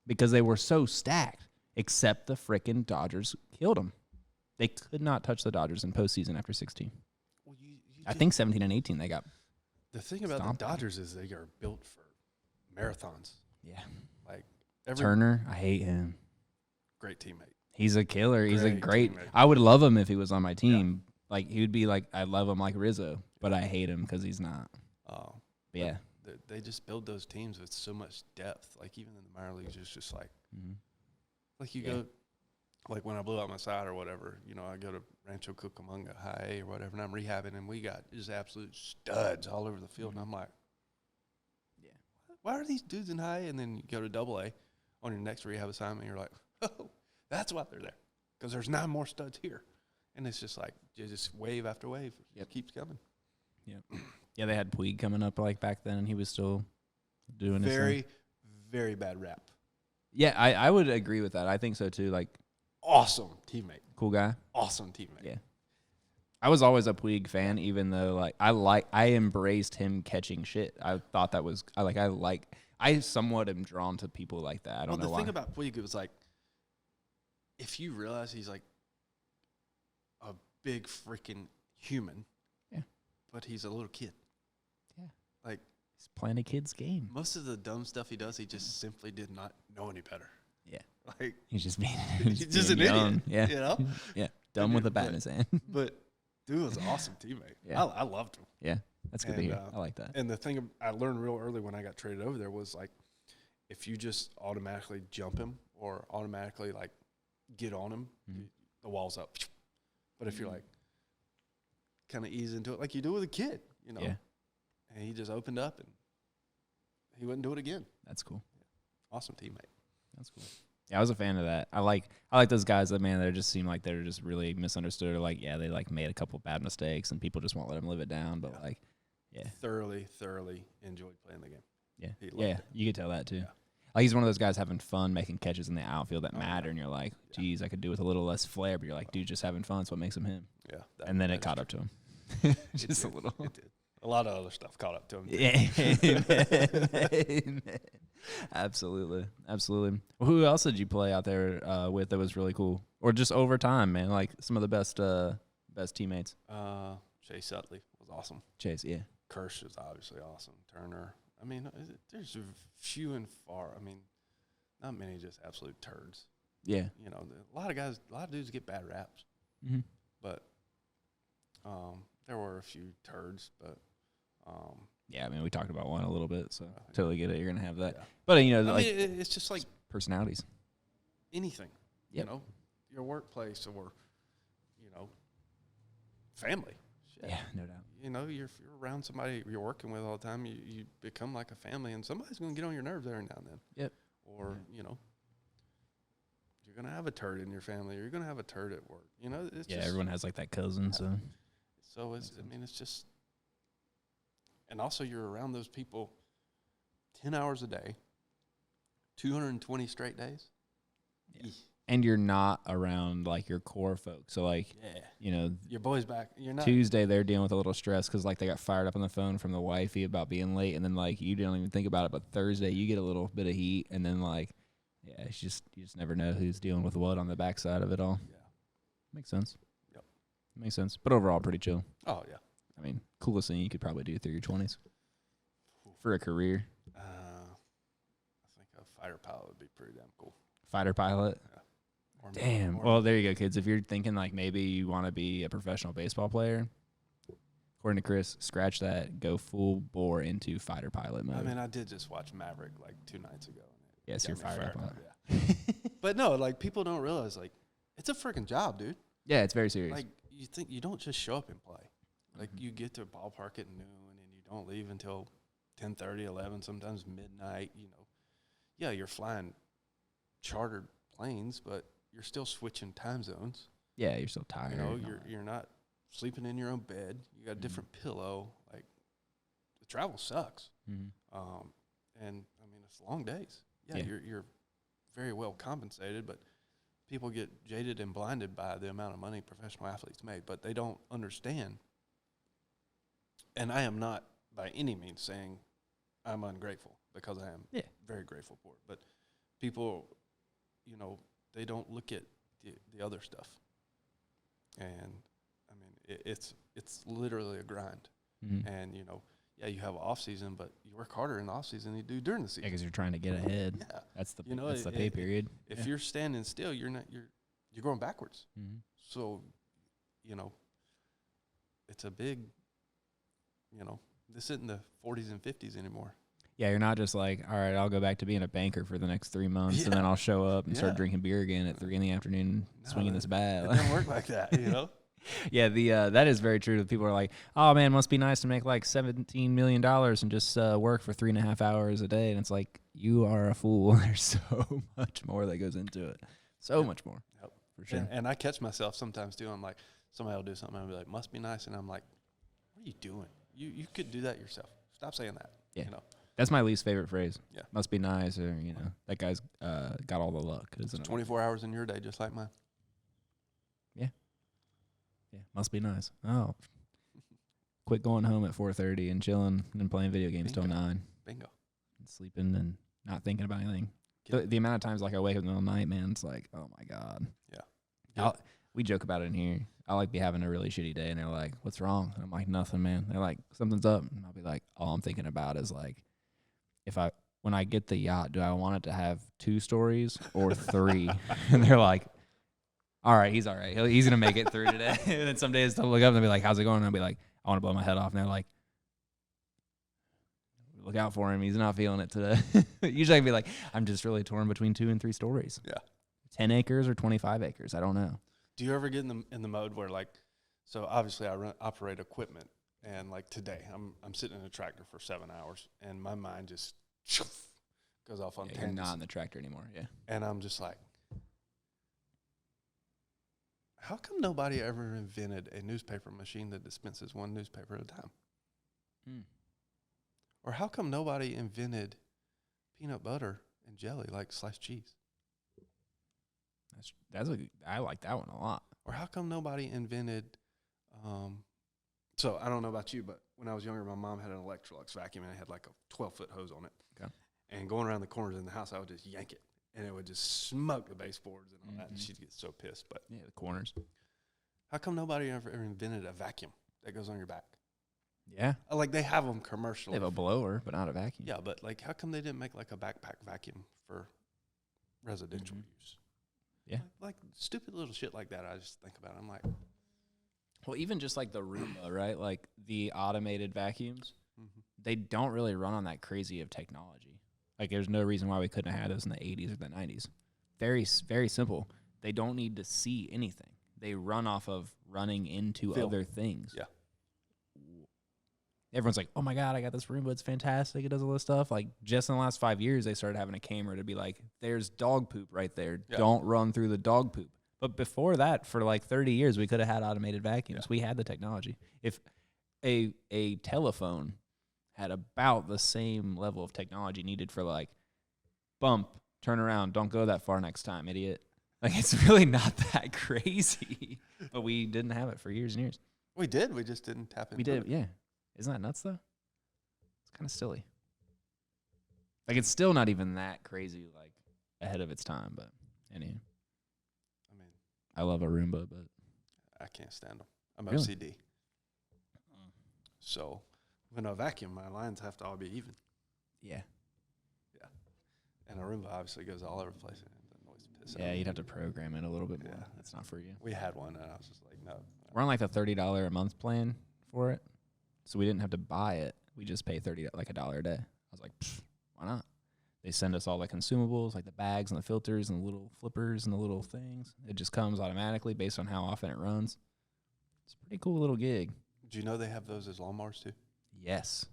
Because they were so stacked, except the frickin' Dodgers killed them. They could not touch the Dodgers in postseason after 16. Well, I think 17 and 18 they got. the thing about stomped. the Dodgers is they are built for marathons. Yeah. Like every Turner, I hate him. great teammate. He's a killer. He's a Great great. teammate. I would love him if he was on my team. Like, he would be like, I love him like Rizzo, but I hate him because he's not. But yeah. They just build those teams with so much depth. Like even in the minor leagues, it's just like Mhm. you Yeah. go like when I blew out my side or whatever, you know, I go to Rancho Cucamonga High A or whatever, and I'm rehabbing, and we got just absolute studs all over the field. And I'm like, Yeah. why are these dudes in High A? And then you go to Double A on your next rehab assignment, and you're like, oh, that's why they're there, because there's 9 more studs here. And it's just like, just wave after wave. It keeps coming. Yep. Yeah, they had Puig coming up like back then, and he was still doing his Very, thing. very bad rap. Yeah, I would agree with that. I think so too. Like, Awesome teammate. cool guy. Awesome teammate. Yeah. I was always a Puig fan, even though I embraced him catching shit. I thought that was I somewhat am drawn to people like that. I don't know the why. thing about Puig, it was like, if you realize he's like a big freaking human, Yeah. but he's a little kid. Yeah. Like, He's playing a kid's game. most of the dumb stuff he does, he just simply did not know any better. Yeah. Like, He's just being he's just an young. idiot. Yeah. You know? Yeah. Dumb with a bat in his hand. But dude was an awesome teammate. Yeah. I loved him. Yeah. That's good to And, hear. I like that. And the thing I learned real early when I got traded over there was, like, if you just automatically jump him or automatically, like, get on him, the wall's up. But if you're, like, kind of ease into it like you do with a kid, you know. Yeah. And he just opened up, and he wouldn't do it again. That's cool. Awesome teammate. That's cool. Yeah, I was a fan of that. I like those guys that, man, that just seem like they're just really misunderstood, or like, yeah, they like made a couple bad mistakes and people just won't let them live it down. But like, yeah, Thoroughly enjoyed playing the game. yeah, He loved yeah, it. you could tell that too. Yeah. Like, he's one of those guys having fun making catches in the outfield that Oh, matter, yeah. and you're like, Yeah. geez, I could do with a little less flair. But you're like, dude, just having fun. That's what makes him him. Yeah. And then it that caught is up to him. true. Just a It did. little. It did. A lot of other stuff caught up to him. Too. Yeah. Amen. Absolutely. Absolutely. Well, who else did you play out there with that was really cool? Or just over time, man? Like some of the best teammates. Chase Utley was awesome. Chase, yeah. Kirsch is obviously awesome. Turner. I mean, there's few and far. I mean, not many just absolute turds. Yeah. You know, a lot of dudes get bad raps. Mm-hmm. But there were a few turds. But Yeah, I mean, we talked about one a little bit, so Yeah. totally get it. You're going to have that. Yeah. But, you know, I like mean, it's just like personalities. anything. Yep. You know, your workplace or, you know, family. Shit. Yeah, no doubt. You know, if you're around somebody you're working with all the time, you become like a family, and somebody's going to get on your nerves every now and then. Yep. Or, you know, you're going to have a turd in your family, or you're going to have a turd at work. You know, it's Yeah, just, everyone has like that cousin, so. So it's just, and also you're around those people 10 hours a day, 220 straight days. Yeah. And you're not around like your core folks. So like, Yeah. you know, Your boy's back. You're not. Tuesday they're dealing with a little stress because like they got fired up on the phone from the wifey about being late, and then like you don't even think about it, but Thursday you get a little bit of heat, and then like, yeah, it's just you just never know who's dealing with what on the backside of it all. Yeah. Makes sense. Yep. Makes sense. But overall, pretty chill. Oh, yeah. I mean, coolest thing you could probably do through your 20s for a career. I think a fighter pilot would be pretty damn cool. Fighter pilot. Or Damn. or- Well, there you go, kids. If you're thinking like maybe you want to be a professional baseball player, according to Chris, scratch that. Go full bore into fighter pilot mode. I mean, I did just watch Maverick like 2 nights ago. And Yes, got you're me fired up on up, yeah. But no, like, people don't realize, like, it's a freaking job, dude. Yeah, it's very serious. Like, you think you don't just show up and play. Like, Mhm. you get to a ballpark at noon, and you don't leave until 10:30, 11, sometimes midnight, you know. Yeah, you're flying chartered planes, but you're still switching time zones. yeah, you're still tired. You know, and all that. you're not sleeping in your own bed. You got a Mhm. different pillow. Like, the travel sucks. Mhm. And I mean, it's long days. Yeah, Yeah. you're very well compensated, but people get jaded and blinded by the amount of money professional athletes make, but they don't understand. And I am not by any means saying I'm ungrateful, because I am Yeah. very grateful for it. But people, you know, they don't look at the other stuff. And I mean, it's literally a grind. Mhm. And, you know, yeah, you have an off season, but you work harder in the off season than you do during the Yeah, season. because you're trying to get ahead. Yeah. That's the You know, that's the pay period. If you're standing still, you're going backwards. Mhm. So, you know, it's a big, you know, this isn't the 40s and 50s anymore. Yeah, you're not just like, all right, I'll go back to being a banker for the next 3 months, and then I'll show up and start drinking beer again at 3 in the afternoon, swinging this bat. It doesn't work like that, you know? Yeah, that is very true. People are like, oh, man, must be nice to make like $17 million and just work for 3.5 hours a day. And it's like, you are a fool. There's so much more that goes into it. So much more. Yep. For sure. And I catch myself sometimes too. I'm like, somebody will do something, and I'll be like, must be nice. And I'm like, what are you doing? You could do that yourself. Stop saying that. Yeah. You know? That's my least favorite phrase. Yeah. Must be nice, or, that guy's got all the luck. It's 24 hours in your day, just like mine. Yeah, must be nice. Oh. Quit going home at 4:30 and chilling and playing video games till 9. Bingo. And sleeping and not thinking about anything. The amount of times like I wake up in the middle of the night, man, it's like, oh my God. Yeah. We joke about it in here. I like be having a really shitty day, and they're like, what's wrong? And I'm like, nothing, man. They're like, something's up. And I'll be like, all I'm thinking about is like, when I get the yacht, do I want it to have 2 stories or 3? And they're like, all right, he's all right. He's going to make it through today. And then some days they'll look up and they'll be like, how's it going? And I'll be like, I want to blow my head off. And they're like, look out for him. He's not feeling it today. Usually I'd be like, I'm just really torn between 2 and 3 stories. Yeah. 10 acres or 25 acres. I don't know. Do you ever get in the mode where, like, so obviously I operate equipment, and like today I'm sitting in a tractor for 7 hours, and my mind just goes off on You're tangents. not in the tractor anymore. Yeah. And I'm just like, how come nobody ever invented a newspaper machine that dispenses 1 newspaper at a time? Or how come nobody invented peanut butter and jelly like sliced cheese? I like that one a lot. Or how come nobody invented, so I don't know about you, but when I was younger, my mom had an Electrolux vacuum, and it had like a 12-foot hose on it. Okay. And going around the corners in the house, I would just yank it, and it would just smoke the baseboards and all that, and she'd get so pissed. But Yeah, the corners. how come nobody ever invented a vacuum that goes on your back? Yeah. Like, they have them They commercially. have a blower, but not a vacuum. Yeah, but like, how come they didn't make like a backpack vacuum for residential use? Yeah. Like stupid little shit like that. I just think about it. I'm like, Well, even just like the Roomba, right? Like the automated vacuums, they don't really run on that crazy of technology. Like there's no reason why we couldn't have had those in the 80s or the 90s. Very, very simple. They don't need to see anything. They run off of running into other things. Yeah. Everyone's like, oh my God, I got this Roomba. It's fantastic. It does all this stuff. Like just in the last 5 years, they started having a camera to be like, there's dog poop right there. Yeah. Don't run through the dog poop. But before that, for like 30 years, we could have had automated vacuums. Yeah. We had the technology. If a telephone had about the same level of technology needed for like bump, turn around, don't go that far next time, idiot. Like it's really not that crazy. But we didn't have it for years and years. we did. We just didn't tap into We did, it. yeah. Isn't that nuts, though? It's kind of silly. Like, it's still not even that crazy, like, ahead of its time, but anyhow. I mean, I love a Roomba, but I can't stand them. I'm Really? OCD. So, with a vacuum, my lines have to all be even. yeah. And a Roomba obviously goes all over the place. And it annoys the piss out Yeah, of me. you'd have to program it a little bit more. Yeah. That's not for you. We had one, and I was just like, no. We're on, like, the $30 a month plan for it, so we didn't have to buy it. We just pay $30, like $1 a day. I was like, why not? They send us all the consumables, like the bags and the filters and the little flippers and the little things. It just comes automatically based on how often it runs. It's a pretty cool little gig. Do you know they have those as lawnmowers too? Yes.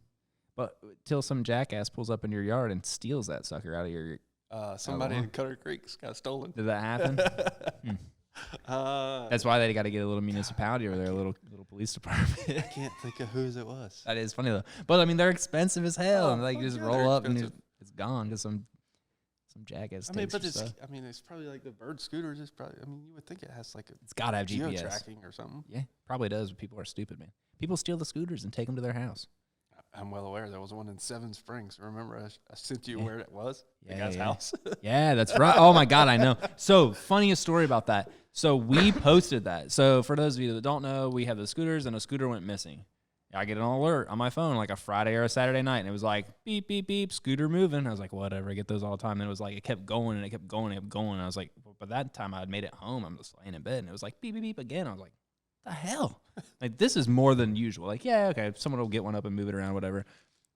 But till some jackass pulls up in your yard and steals that sucker out of your... Somebody lawn? in Cutter Creek's got stolen. Did that happen? That's why they got to get a little municipality or their little police department. I can't think of whose it was. That is funny, though. But, I mean, they're expensive as hell. Oh, and like, fuck just yeah, roll they're up and expensive. it's gone because some jackass I mean, takes but your it's, stuff. I mean, it's probably like the bird scooters. It's probably, I mean, you would think it has like a It's got to have GPS. geo-tracking or something. Yeah, probably does, but people are stupid, man. People steal the scooters and take them to their house. I'm well aware. There was one in Seven Springs. Remember, I sent you Yeah. where it was? The Yeah, guy's yeah. house. Yeah, that's right. Oh, my God, I know. So, funniest story about that. So, we posted that. So, for those of you that don't know, we have the scooters, and a scooter went missing. I get an alert on my phone like a Friday or a Saturday night, and it was like, beep, beep, beep, scooter moving. I was like, whatever, I get those all the time. And it was like, it kept going, and it kept going, and it kept going. And I was like, well, by that time, I had made it home. I'm just laying in bed, and it was like, beep, beep, beep again. I was like, the hell? Like, this is more than usual. Like, yeah, okay, someone will get one up and move it around, whatever.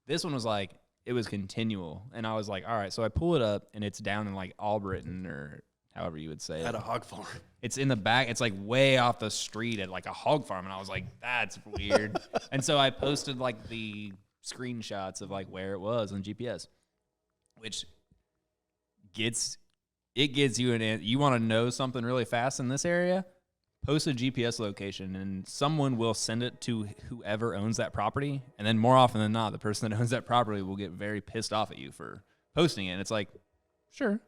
This one was like, it was continual. And I was like, all right. So I pull it up, and it's down in like Albritton or however you would say At it. a hog farm. It's in the back. It's like way off the street at like a hog farm. And I was like, that's weird. And so I posted like the screenshots of like where it was on GPS, which gets you you want to know something really fast in this area, post a GPS location and someone will send it to whoever owns that property. And then more often than not, the person that owns that property will get very pissed off at you for posting it. And it's like, sure,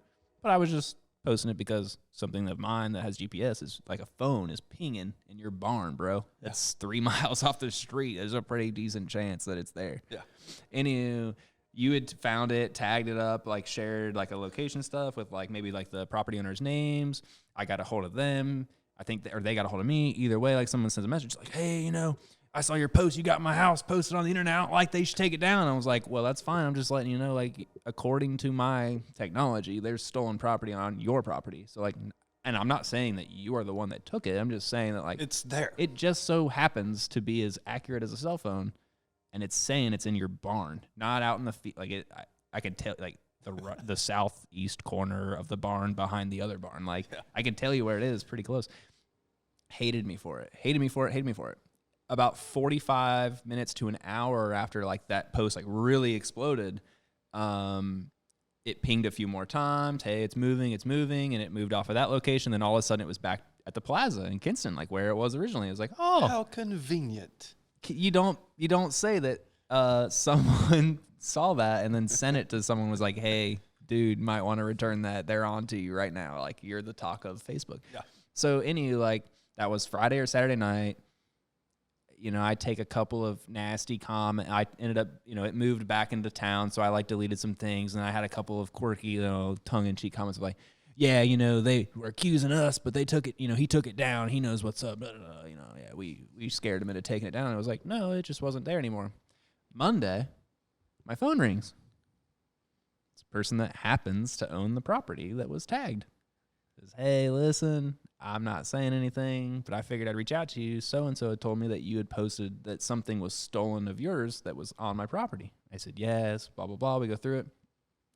but I was just posting it because something of mine that has GPS is like a phone is pinging in your barn, bro. That's 3 miles off the street. There's a pretty decent chance that it's there. Yeah. Anywho, you had found it, tagged it up, like shared like a location stuff with like maybe like the property owner's names. I got a hold of them. I think, or they got a hold of me. Either way, like someone sends a message like, hey, you know, I saw your post. You got my house posted on the internet. I don't like they should take it down. I was like, well, that's fine. I'm just letting you know, like, according to my technology, there's stolen property on your property. So, like, and I'm not saying that you are the one that took it. I'm just saying that, like, It's there. it just so happens to be as accurate as a cell phone, and it's saying it's in your barn, not out in the field. Like, I could tell, like, the southeast corner of the barn behind the other barn. Like, I can tell you where it is pretty close. Hated me for it. About 45 minutes to an hour after like that post like really exploded, it pinged a few more times. Hey, it's moving, and it moved off of that location. Then all of a sudden it was back at the plaza in Kinston, like where it was originally. It was like, oh, How convenient. you don't say that someone saw that and then sent it to someone was like, hey, dude, might want to return that. They're on to you right now. Like you're the talk of Facebook. Yeah. So like that was Friday or Saturday night. You know, I take a couple of nasty comments. I ended up, you know, it moved back into town, so I like deleted some things, and I had a couple of quirky, you know, tongue-in-cheek comments of like, yeah, you know, they were accusing us, but they took it, you know, he took it down. He knows what's up. Blah, blah, blah. You know, yeah, we scared him into taking it down. And I was like, no, it just wasn't there anymore. Monday, my phone rings. It's a person that happens to own the property that was tagged. Says, hey, listen, I'm not saying anything, but I figured I'd reach out to you. So-and-so had told me that you had posted that something was stolen of yours that was on my property. I said, yes, blah, blah, blah. We go through it.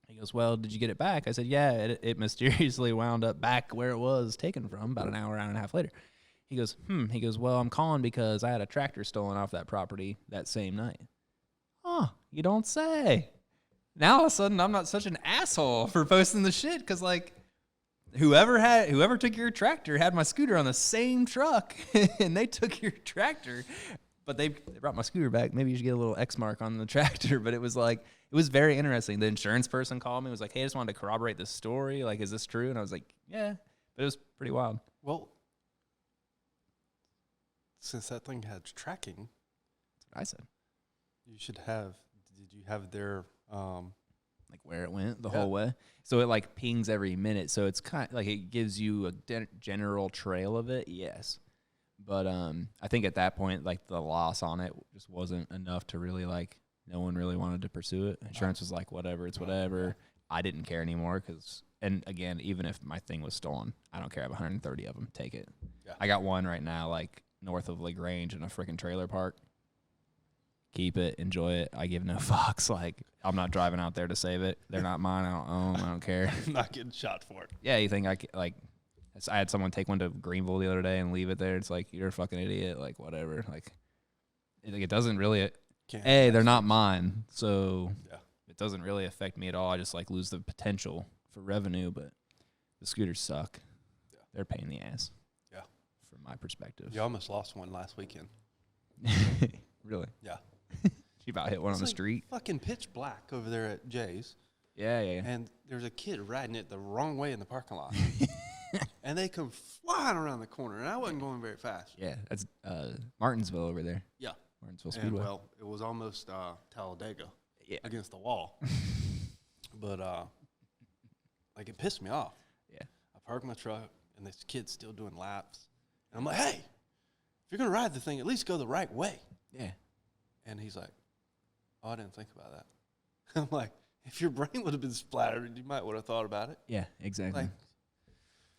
He goes, well, did you get it back? I said, yeah, it mysteriously wound up back where it was taken from about an hour and a half later. He goes, He goes, well, I'm calling because I had a tractor stolen off that property that same night. Oh, you don't say. Now all of a sudden, I'm not such an asshole for posting the shit because, like, whoever took your tractor had my scooter on the same truck, and they took your tractor, but they brought my scooter back. Maybe you should get a little X mark on the tractor, but it was very interesting. The insurance person called me, was like, hey, I just wanted to corroborate this story. Like, is this true? And I was like, yeah, but it was pretty wild. Well, since that thing had tracking, That's what I said. Did you have their, like where it went the whole way. So it like pings every minute. So it's kind of like it gives you a general trail of it. Yes. But I think at that point, like the loss on it just wasn't enough to really like, no one really wanted to pursue it. Insurance was like, whatever, it's whatever. I didn't care anymore because, and again, even if my thing was stolen, I don't care. I have 130 of them. Take it. Yeah. I got one right now, like north of LaGrange in a freaking trailer park. Keep it, enjoy it. I give no fucks. Like, I'm not driving out there to save it. They're not mine. I don't own them. I don't care. I'm not getting shot for it. Yeah, you think I had someone take one to Greenville the other day and leave it there. It's like, you're a fucking idiot. Like, whatever. Like, it doesn't really. They're not mine, so it doesn't really affect me at all. I just like lose the potential for revenue, but the scooters suck. Yeah. They're a pain in the ass. Yeah, from my perspective. You almost lost one last weekend. Really? Yeah. You about hit one on the street. Fucking pitch black over there at Jay's. Yeah. And there's a kid riding it the wrong way in the parking lot. And they come flying around the corner, and I wasn't going very fast. Yeah, that's Martinsville over there. Yeah. Martinsville Speedway. Well, it was almost Talladega against the wall. But, like, it pissed me off. Yeah. I parked my truck, and this kid's still doing laps. And I'm like, hey, if you're going to ride the thing, at least go the right way. Yeah. And he's like, oh, I didn't think about that. I'm like, if your brain would have been splattered, you might would have thought about it. Yeah, exactly. Like,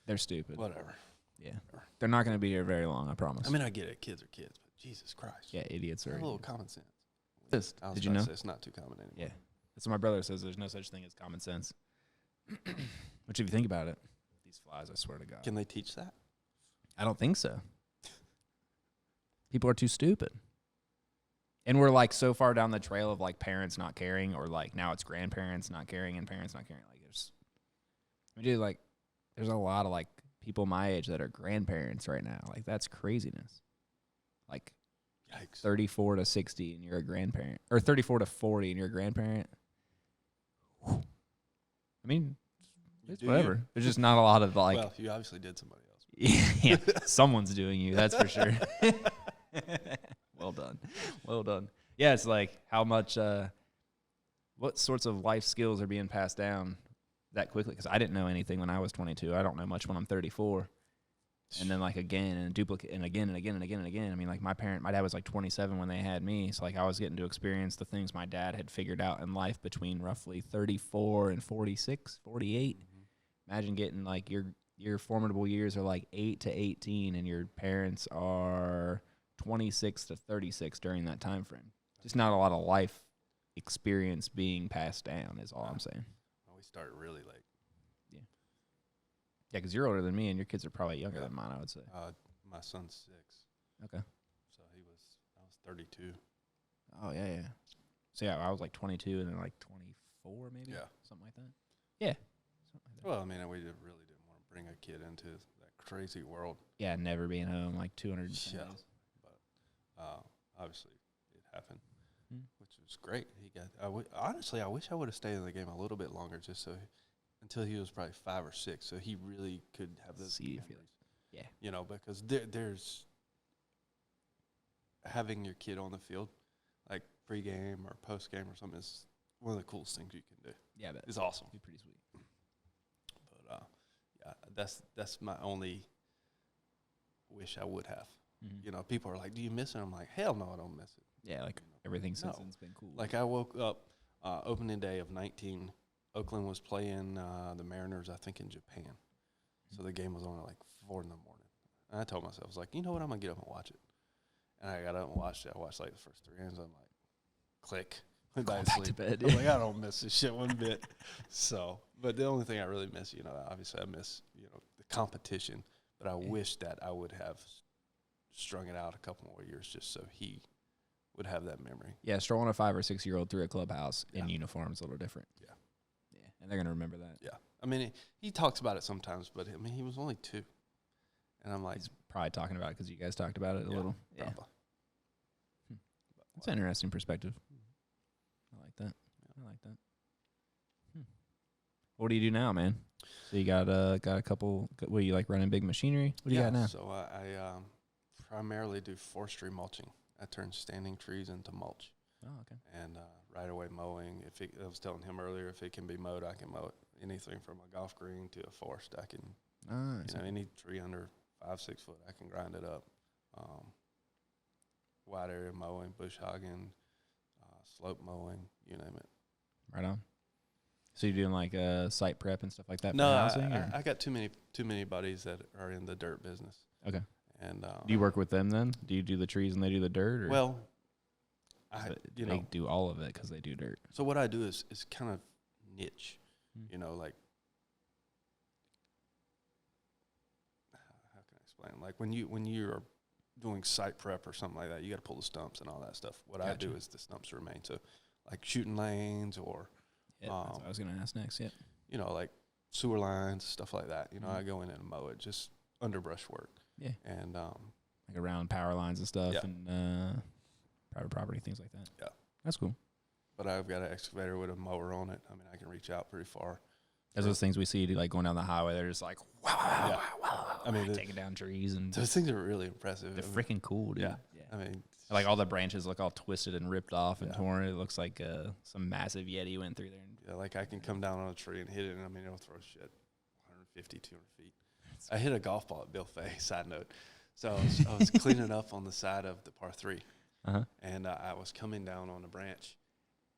they're stupid. Whatever. Yeah. They're not going to be here very long, I promise. I mean, I get it. Kids are kids, but Jesus Christ. Yeah, idiots are. A little common sense. Did you know? It's not too common anymore. Yeah. That's what my brother says. There's no such thing as common sense. Which, if you think about it, these flies, I swear to God. Can they teach that? I don't think so. People are too stupid. And we're like so far down the trail of like parents not caring, or like now it's grandparents not caring and parents not caring. Like there's a lot of like people my age that are grandparents right now. Like that's craziness. Like Yikes. 34 to 60 and you're a grandparent, or 34 to 40 and you're a grandparent. Whew. I mean, it's whatever. There's just not a lot of like. Well, you obviously did somebody else. Yeah, someone's doing you. That's for sure. Well done. Well done. Yeah, it's like how much, what sorts of life skills are being passed down that quickly? Because I didn't know anything when I was 22. I don't know much when I'm 34. And then like again and duplicate and again and again and again and again. I mean, like my dad was like 27 when they had me. So like I was getting to experience the things my dad had figured out in life between roughly 34 and 46, 48. Mm-hmm. Imagine getting like your formidable years are like 8 to 18 and your parents are 26 to 36 during that time frame. Just not a lot of life experience being passed down is all I'm saying. We start really late. Yeah, because you're older than me, and your kids are probably younger than mine, I would say. My son's 6. Okay. So I was 32. Oh, yeah. So, yeah, I was like 22 and then like 24 maybe? Yeah. Something like that. Yeah. Something like that. Well, I mean, we really didn't want to bring a kid into that crazy world. Yeah, never being home, like 200 days. But obviously it happened, which was great. Honestly, I wish I would have stayed in the game a little bit longer just until he was probably 5 or 6, so he really could have those memories. Yeah. You know, because there's having your kid on the field, like pregame or postgame or something, is one of the coolest things you can do. Yeah, it's awesome. It'd be pretty sweet. But yeah, that's my only wish I would have. Mm-hmm. You know, people are like, "Do you miss it?" I'm like, "Hell no, I don't miss it." Yeah, like everything since then's been cool. Like I woke up opening day of 19. Oakland was playing the Mariners, I think, in Japan. So the game was on at like 4 in the morning. And I told myself, I was like, you know what, I'm going to get up and watch it. And I got up and watched it. I watched like the first 3 innings. I'm like, click. Went back to bed. I'm like, I don't miss this shit one bit. So, but the only thing I really miss, you know, obviously I miss, you know, the competition. But I wish that I would have strung it out a couple more years just so he would have that memory. Yeah, strolling a 5 or 6 year old through a clubhouse in uniform is a little different. Yeah. Yeah, and they're going to remember that. Yeah. I mean, he talks about it sometimes, but, I mean, he was only 2. And I'm like. He's probably talking about it because you guys talked about it a little. Yeah. Probably. That's an interesting perspective. I like that. Yeah. I like that. What do you do now, man? So you got a couple. What do you like running big machinery? What do you got now? So I primarily do forestry mulching. I turn standing trees into mulch. Oh, okay. And right away mowing. I was telling him earlier, if it can be mowed, I can mow it. Anything from a golf green to a forest, I can. Any tree under 5-6 foot, I can grind it up. Wide area mowing, bush hogging, slope mowing, you name it. Right on. So you're doing like site prep and stuff like that? No, for housing, I got too many buddies that are in the dirt business. Okay. And do you work with them then? Do you do the trees and they do the dirt? Or well, they do all of it because they do dirt. So what I do is kind of niche, you know, like how can I explain? Like when you're doing site prep or something like that, you got to pull the stumps and all that stuff. What I do is the stumps remain. So like shooting lanes or that's what I was going to ask next. Yeah. You know, like sewer lines, stuff like that. You know, I go in and mow it, just underbrush work. Yeah. And like around power lines and stuff and private property, things like that. Yeah. That's cool. But I've got an excavator with a mower on it. I mean, I can reach out pretty far. There's those things we see like going down the highway. They're just like, wow. I mean, taking down trees. And those things are really impressive. They're freaking cool, dude. Yeah. I mean, like all the branches look all twisted and ripped off and torn. It looks like some massive Yeti went through there. Yeah, like I can come down on a tree and hit it, and I mean, it'll throw shit 150, 200 feet. I hit a golf ball at Bill Fay, side note. So I was cleaning up on the side of the par 3, and I was coming down on a branch,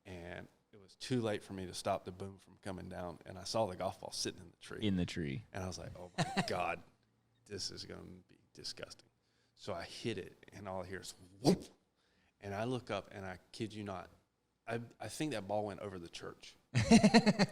and it was too late for me to stop the boom from coming down, and I saw the golf ball sitting in the tree. In the tree. And I was like, oh, my God, this is going to be disgusting. So I hit it, and all I hear is whoop. And I look up, and I kid you not, I think that ball went over the church.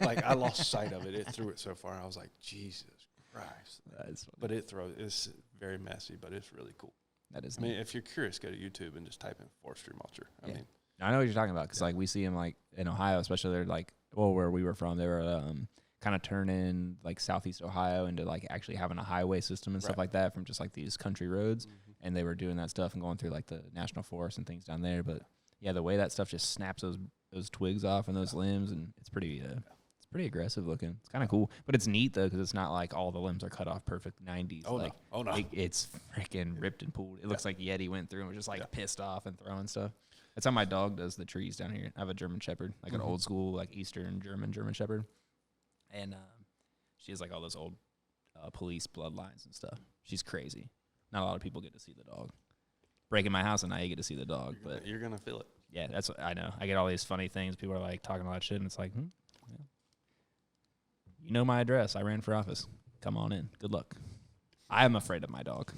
Like, I lost sight of it. It threw it so far. I was like, Jesus Christ. That is funny. But it's very messy, but it's really cool. That is I mean, if you're curious, go to YouTube and just type in forestry mulcher. I mean, I know what you're talking about because, like, we see them, like, in Ohio, especially they're, like, well, where we were from, they were kind of turning, like, southeast Ohio into, like, actually having a highway system and stuff like that from just, like, these country roads. And they were doing that stuff and going through, like, the national forest and things down there. But, yeah, the way that stuff just snaps those twigs off and those limbs, and it's pretty aggressive looking. It's kind of cool. But it's neat, though, because it's not like all the limbs are cut off perfect 90s. Oh, like, no. Oh, no. It's freaking ripped and pulled. It looks like Yeti went through and was just, like, pissed off and throwing stuff. That's how my dog does the trees down here. I have a German Shepherd, like an old school, like Eastern German Shepherd. And she has, like, all those old police bloodlines and stuff. She's crazy. Not a lot of people get to see the dog. Breaking my house and now you get to see the dog. You're going to feel it. Yeah, that's what I know. I get all these funny things. People are, like, talking a lot of shit, and it's like, yeah. You know my address. I ran for office. Come on in. Good luck. I am afraid of my dog,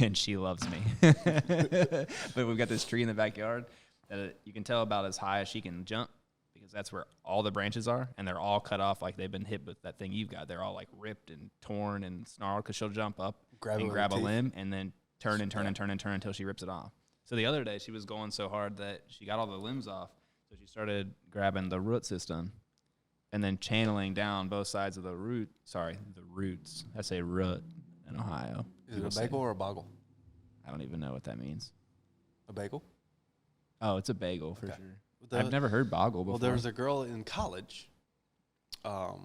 and she loves me. But we've got this tree in the backyard that you can tell about as high as she can jump because that's where all the branches are, and they're all cut off like they've been hit with that thing you've got. They're all, like, ripped and torn and snarled because she'll jump up and grab a limb and then turn until she rips it off. So the other day she was going so hard that she got all the limbs off, so she started grabbing the root system and then channeling down both sides of the root. Sorry, the roots. I say root in Ohio. Is it a bagel or a boggle? I don't even know what that means. A bagel? Oh, it's a bagel for sure. I've never heard boggle before. Well, there was a girl in college. How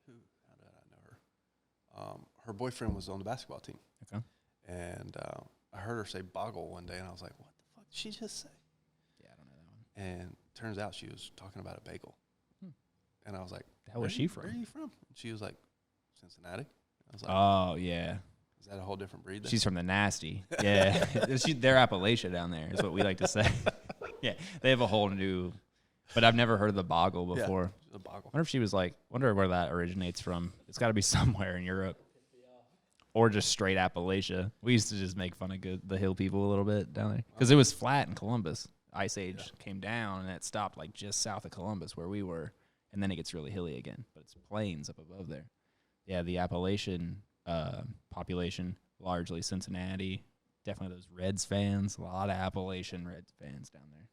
did I know her? Her boyfriend was on the basketball team. Okay. And I heard her say boggle one day, and I was like, what the fuck did she just say? Yeah, I don't know that one. And turns out she was talking about a bagel. And I was like, How was she from? Where are you from? And she was like, Cincinnati. I was like, Oh, yeah. is that a whole different breed? She's from the nasty. Yeah. They're Appalachia down there is what we like to say. Yeah. They have a whole new, but I've never heard of the boggle before. Yeah, the boggle. Wonder if she was like, wonder where that originates from. It's got to be somewhere in Europe. Or just straight Appalachia. We used to just make fun of the hill people a little bit down there. Because it was flat in Columbus. Ice Age came down, and it stopped like just south of Columbus where we were. And then it gets really hilly again. But it's plains up above there. Yeah, the Appalachian population, largely Cincinnati. Definitely those Reds fans. A lot of Appalachian Reds fans down there.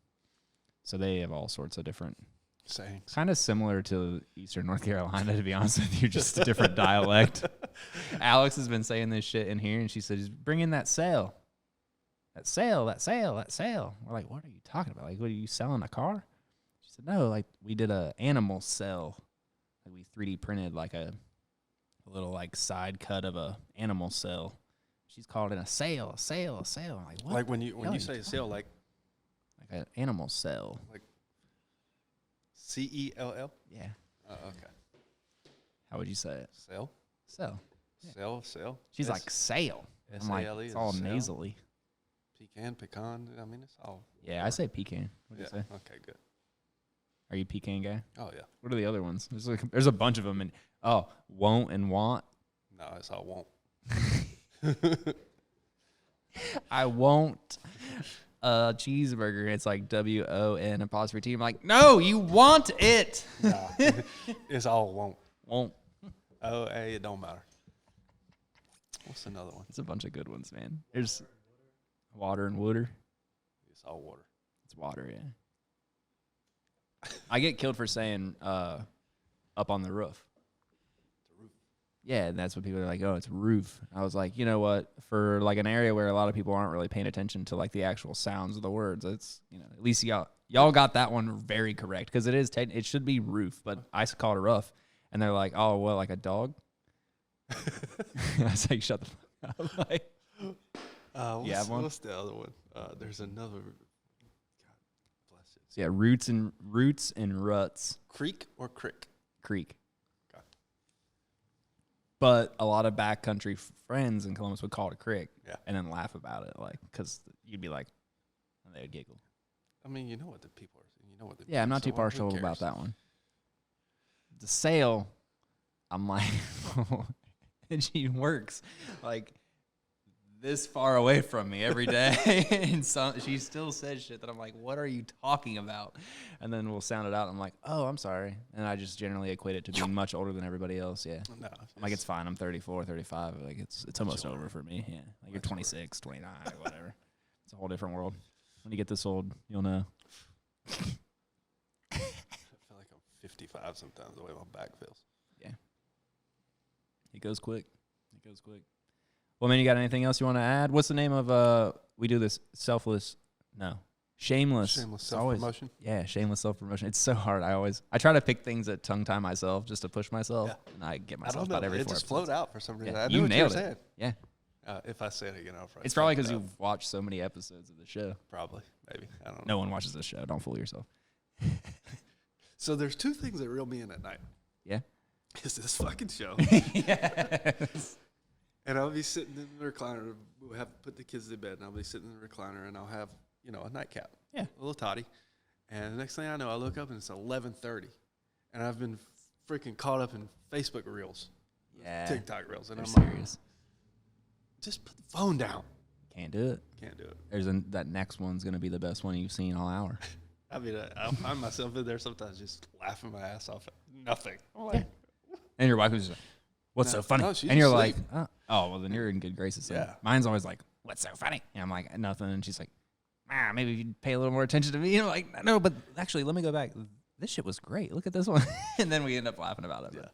So they have all sorts of different sayings. Kind of similar to Eastern North Carolina, to be honest with you, just a different dialect. Alex has been saying this shit in here, and she says, bring in that sale. That sale. We're like, what are you talking about? Like, what are you selling, a car? She said, no, like, we did a animal cell. Like, we 3D printed, like, a little, like, side cut of a animal cell. She's called it a sale. I'm like, what? Like, when you say sale, like an animal cell. Like CELL? Yeah. Okay. How would you say it? Sale? Sell. Yeah. Sale? She's like, sale. I'm like, S-A-L-E it's all is sale? nasally. Pecan. I mean, it's all. Yeah, I say pecan. What do you say? Okay, good. Are you pecan guy? Oh, yeah. What are the other ones? There's a bunch of them. And won't and want. No, it's all won't. I won't a cheeseburger. It's like WON apostrophe T. I'm like, no, you want it. Nah, it's all won't. Won't. O-A, it don't matter. What's another one? It's a bunch of good ones, man. There's water and water. It's all water. It's water, yeah. I get killed for saying up on the roof. Yeah, and that's what people are like, oh, it's roof. I was like, you know what? For like an area where a lot of people aren't really paying attention to like the actual sounds of the words, it's, you know, at least y'all got that one very correct because it is it should be roof, but I call it a roof, and they're like, oh, well, like a dog. I was like, shut the fuck up. Like, what's the other one? There's another. God bless it. So yeah, roots and ruts. Creek or crick? Creek. But a lot of backcountry friends in Columbus would call it a crick, and then laugh about it, like, because you'd be like, and they would giggle. I mean, you know what the people are saying. You know what the I'm not too partial about that one. The sale, I'm like, and she works. Like, this far away from me every day. And she still says shit that I'm like, what are you talking about? And then we'll sound it out. And I'm like, oh, I'm sorry. And I just generally equate it to being much older than everybody else. Yeah. No, I'm like, it's fine. I'm 34, 35. Like, it's almost over for me. Yeah. Like, you're 26, 29, whatever. It's a whole different world. When you get this old, you'll know. I feel like I'm 55 sometimes, the way my back feels. Yeah. It goes quick. Well, man, you got anything else you want to add? What's the name of, we do this shameless self-promotion. Yeah, shameless self-promotion. It's so hard. I try to pick things that tongue tie myself just to push myself, and I get myself about every 4 It just episodes. flowed out for some reason. Yeah, I you knew what you were nailed it. saying. Yeah. If I say it again, I'll probably It's probably fuck because it up. you've watched so many episodes of the show. Probably, maybe. I don't know. No one watches this show. Don't fool yourself. So there's two things that reel me in at night. Yeah. Is this fucking show. Yes. And I'll be sitting in the recliner. We'll have put the kids to bed, and I'll be sitting in the recliner, and I'll have, a nightcap. Yeah. A little toddy. And the next thing I know, I look up, and it's 11:30. And I've been freaking caught up in Facebook Reels. Yeah. TikTok Reels. And They're I'm serious. like, just put the phone down. Can't do it. Can't do it. That next one's going to be the best one you've seen all hour. I mean, I'll find myself in there sometimes just laughing my ass off at nothing. I'm like, And your wife was just like, what's No, so funny? no, she's and you're asleep. like, oh, well, then you're in good graces. So Yeah. Mine's always like, what's so funny? And I'm like, nothing. And she's like, maybe you'd pay a little more attention to me. And I'm like, no, but actually, let me go back. This shit was great. Look at this one. And then we end up laughing about it. yeah.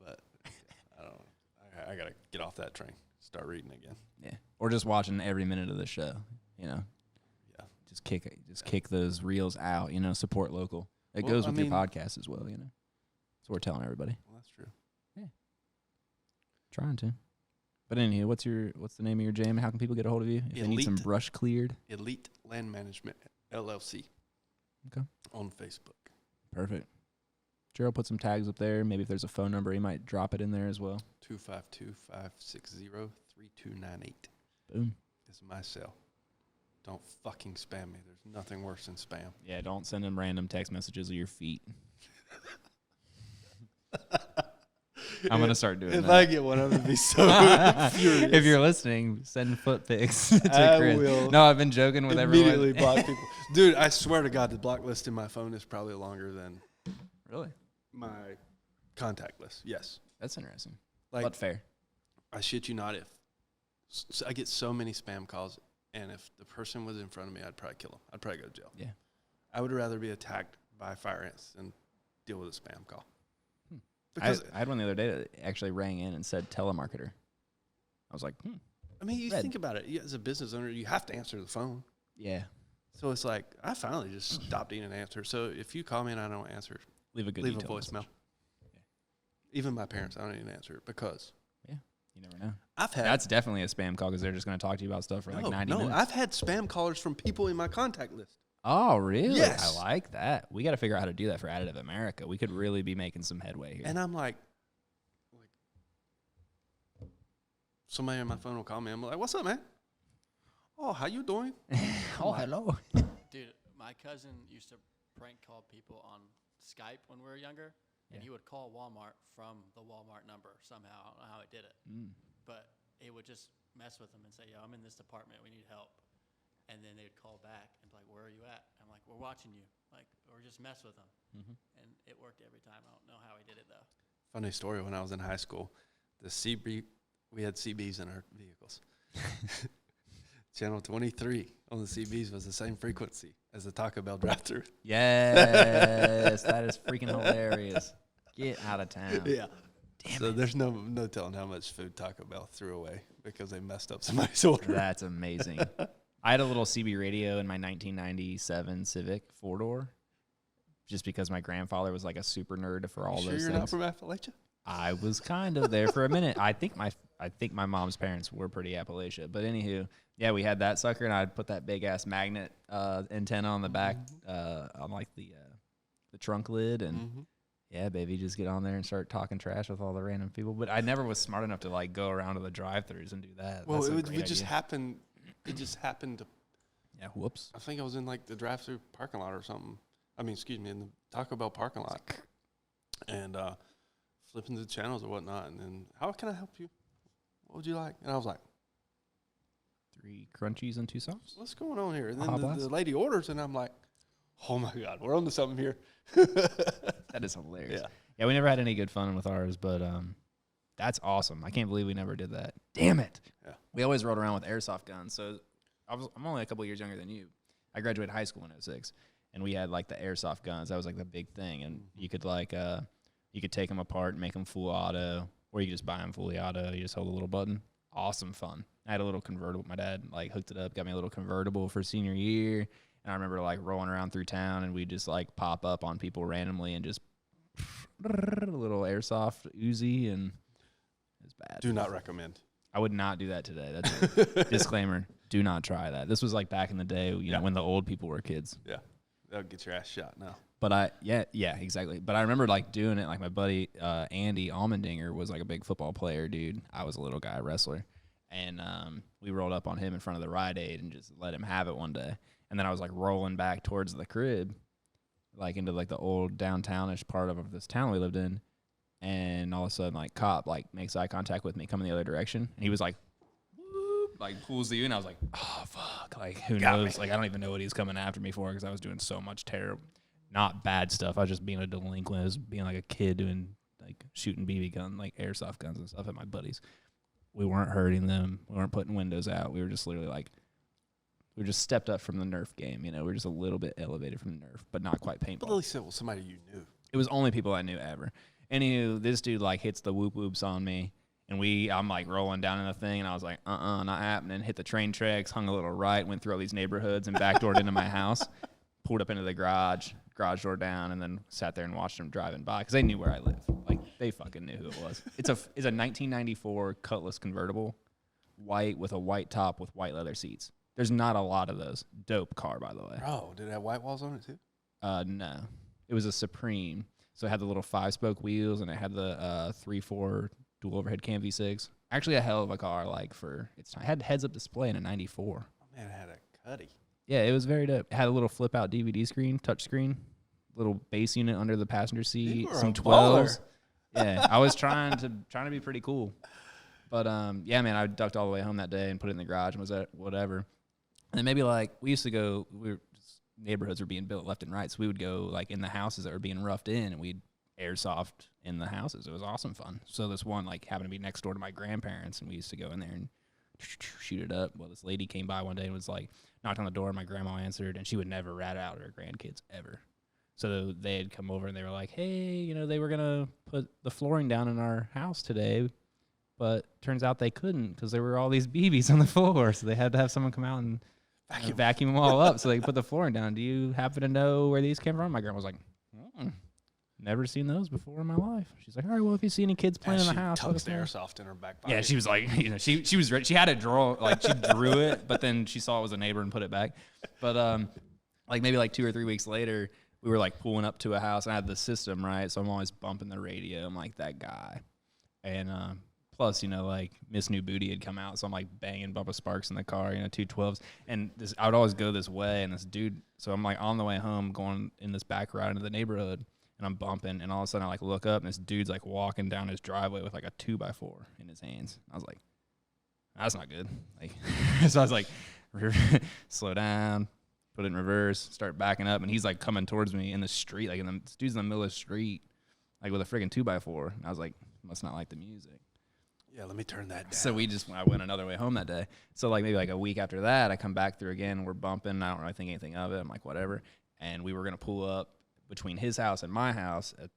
But I don't know. I got to get off that train, start reading again. Yeah. Or just watching every minute of the show, Yeah. Just kick those reels out, support local. It Well, goes I with your mean- podcast as well, So we're telling everybody. Well, that's true. Trying to. But anyway, what's the name of your gym? How can people get a hold of you if they need some Elite. brush cleared? Elite Land Management, LLC. Okay. On Facebook. Perfect. Gerald put some tags up there. Maybe if there's a phone number, he might drop it in there as well. 252-560-3298. Boom. This is my cell. Don't fucking spam me. There's nothing worse than spam. Yeah, don't send him random text messages of your feet. I'm going to start doing If that. I get one, I'm going to be so furious. If you're listening, send foot pics to I Chris. will No, I've been joking with immediately everyone. block people. Dude, I swear to God, the block list in my phone is probably longer than Really? my contact list. Yes. That's interesting. Like, But fair. I shit you not, if I get so many spam calls, and if the person was in front of me, I'd probably kill them. I'd probably go to jail. Yeah. I would rather be attacked by fire ants than deal with a spam call. I Because, had one the other day that actually rang in and said telemarketer. I was like, I mean, you Red. think about it. You, as a business owner, you have to answer the phone. yeah. So it's like, I finally just stopped eating an answer. So if you call me and I don't answer, Leave a good leave a detailed voicemail. message. Even my parents, I don't even answer it because You never know. I've had That's definitely a spam call because they're just going to talk to you about stuff for like 90 minutes. I've had spam callers from people in my contact list. Oh, really? Yes. I like that. We got to figure out how to do that for Additive America. We could really be making some headway here. And I'm like, somebody on my phone will call me. I'm like, what's up, man? Oh, how you doing? Oh, hello. Dude, my cousin used to prank call people on Skype when we were younger, and he would call Walmart from the Walmart number somehow. I don't know how he did it, but he would just mess with them and say, yo, I'm in this department. We need help. And then they would call back and be like, where are you at? I'm like, we're watching you. Like, or just mess with them. And it worked every time. I don't know how he did it, though. Funny story, when I was in high school, we had CBs in our vehicles. Channel 23 on the CBs was the same frequency as the Taco Bell drive-thru. Yes. That is freaking hilarious. Get out of town. Yeah. So there's no telling how much food Taco Bell threw away because they messed up somebody's order. That's amazing. I had a little CB radio in my 1997 Civic 4-door just because my grandfather was like a super nerd for all You those sure things. you're not from Appalachia? I was kind of there for a minute. I think my mom's parents were pretty Appalachia. But anywho, yeah, we had that sucker, and I'd put that big ass magnet antenna on the back, on like the trunk lid, and yeah, baby, just get on there and start talking trash with all the random people. But I never was smart enough to like go around to the drive-throughs and do that. Well, That's a it great just idea. happened. It just happened to. Yeah, whoops. I think I was in like the drive-through parking lot or something. I mean, excuse me, in the Taco Bell parking lot, and flipping the channels or whatnot. And then, how can I help you? What would you like? And I was like, 3 crunchies and 2 softs. What's going on here? And Baja then the Blast? lady orders, and I'm like, oh my God, we're on to something here. That is hilarious. Yeah, we never had any good fun with ours, but that's awesome. I can't believe we never did that. Damn it. Yeah. We always rode around with airsoft guns. So I'm only a couple years younger than you. I graduated high school in 06, and we had like the airsoft guns. That was like the big thing, and you could you could take them apart and make them full auto, or you could just buy them fully auto. You just hold a little button. Awesome fun. I had a little convertible. My dad like hooked it up, got me a little convertible for senior year, and I remember like rolling around through town, and we'd just like pop up on people randomly and just a little airsoft Uzi, and it was bad. Do not recommend. I would not do that today. That's a disclaimer. Do not try that. This was like back in the day, you know, when the old people were kids. Yeah, that'll get your ass shot now. But yeah, exactly. But I remember like doing it. Like my buddy Andy Almendinger was like a big football player, dude. I was a little guy wrestler, and we rolled up on him in front of the Rite Aid and just let him have it one day. And then I was like rolling back towards the crib, like into like the old downtownish part of this town we lived in, and all of a sudden like cop like makes eye contact with me coming the other direction, and he was like, whoop, like pulls the U, and I was like, oh fuck, like who knows? Like I don't even know what he's coming after me for, because I was doing so much terrible. Not bad stuff. I was just being a delinquent. I was being like a kid doing like shooting BB gun, like airsoft guns and stuff at my buddies. We weren't hurting them. We weren't putting windows out. We were just literally like, we were just stepped up from the Nerf game. You know, we were just a little bit elevated from the Nerf, but not quite paintball. But at least it was somebody you knew. It was only people I knew ever. Anywho, this dude like hits the whoop whoops on me, and I'm like rolling down in the thing, and I was like, not happening. Hit the train tracks, hung a little right, went through all these neighborhoods, and backdoored into my house. Pulled up into the garage door down, and then sat there and watched them driving by, because they knew where I live. Like they fucking knew who it was. It's a 1994 Cutlass convertible, white with a white top with white leather seats. There's not a lot of those. Dope car, by the way. Oh, did it have white walls on it too? No, it was a Supreme. So it had the little 5-spoke wheels, and it had the 3.4 dual overhead cam V6. Actually, a hell of a car. Like it had heads-up display in a '94. Oh man, it had a cuddy. Yeah, it was very dope. It had a little flip-out DVD screen, touch screen, little bass unit under the passenger seat, some 12s. Yeah, I was trying to be pretty cool. But yeah, man, I ducked all the way home that day and put it in the garage and was at whatever. And then maybe like we used to go, neighborhoods were being built left and right, so we would go like in the houses that were being roughed in, and we'd airsoft in the houses. It was awesome fun. So this one like happened to be next door to my grandparents, and we used to go in there and shoot it up. Well, this lady came by one day and was like, knocked on the door, and my grandma answered, and she would never rat out her grandkids ever. So they had come over and they were like, hey, you know, they were going to put the flooring down in our house today, but turns out they couldn't because there were all these BBs on the floor. So they had to have someone come out and vacuum them all up so they could put the flooring down. Do you happen to know where these came from? My grandma was like, never seen those before in my life. She's like, all right, well, if you see any kids playing in the house. She tucks the airsoft in her back pocket. Yeah, she was like, you know, she was ready. She had it draw, like she drew it, but then she saw it was a neighbor and put it back. But like maybe like 2 or 3 weeks later, we were like pulling up to a house, and I had the system, right? So I'm always bumping the radio. I'm like that guy. And plus, you know, like Miss New Booty had come out, so I'm like banging Bubba Sparks in the car, you know, 212s. And I would always go this way, and this dude, so I'm like on the way home going in this back route into the neighborhood, and I'm bumping, and all of a sudden I like look up, and this dude's like walking down his driveway with like a 2x4 in his hands. I was like, that's not good. Like, so I was like, slow down, put it in reverse, start backing up, and he's like coming towards me in the street, like this dude's in the middle of the street, like with a friggin' 2x4. And I was like, must not like the music. Yeah, let me turn that down. So I went another way home that day. So like maybe like a week after that, I come back through again, we're bumping. I don't really think anything of it. I'm like, whatever. And we were gonna pull up between his house and my house at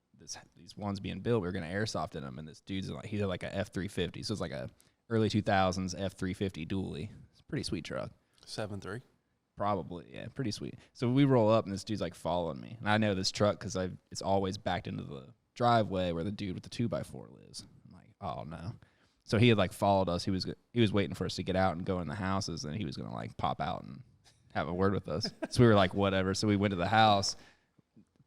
these ones being built. We were gonna airsoft in them, and this dude's like, he's like a F350, so it's like a early 2000s F350 dually. It's a pretty sweet truck. 7.3. Probably, yeah, pretty sweet. So we roll up, and this dude's like following me, and I know this truck because it's always backed into the driveway where the dude with the 2x4 lives. I'm like, oh no. So he had like followed us. He was waiting for us to get out and go in the houses, and he was gonna like pop out and have a word with us. So we were like, whatever. So we went to the house,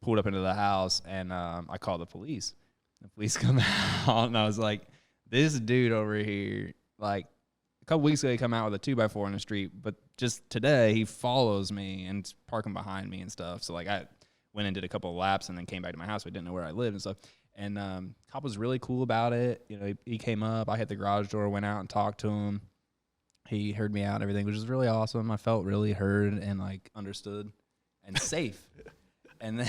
pulled up into the house, and I called the police. The police come out, and I was like, this dude over here, like a couple weeks ago, he come out with a 2x4 in the street, but just today he follows me and parking behind me and stuff. So like I went and did a couple of laps and then came back to my house. We didn't know where I lived and stuff. And cop was really cool about it. You know, he came up. I hit the garage door, went out and talked to him. He heard me out and everything, which is really awesome. I felt really heard and like understood and safe. And then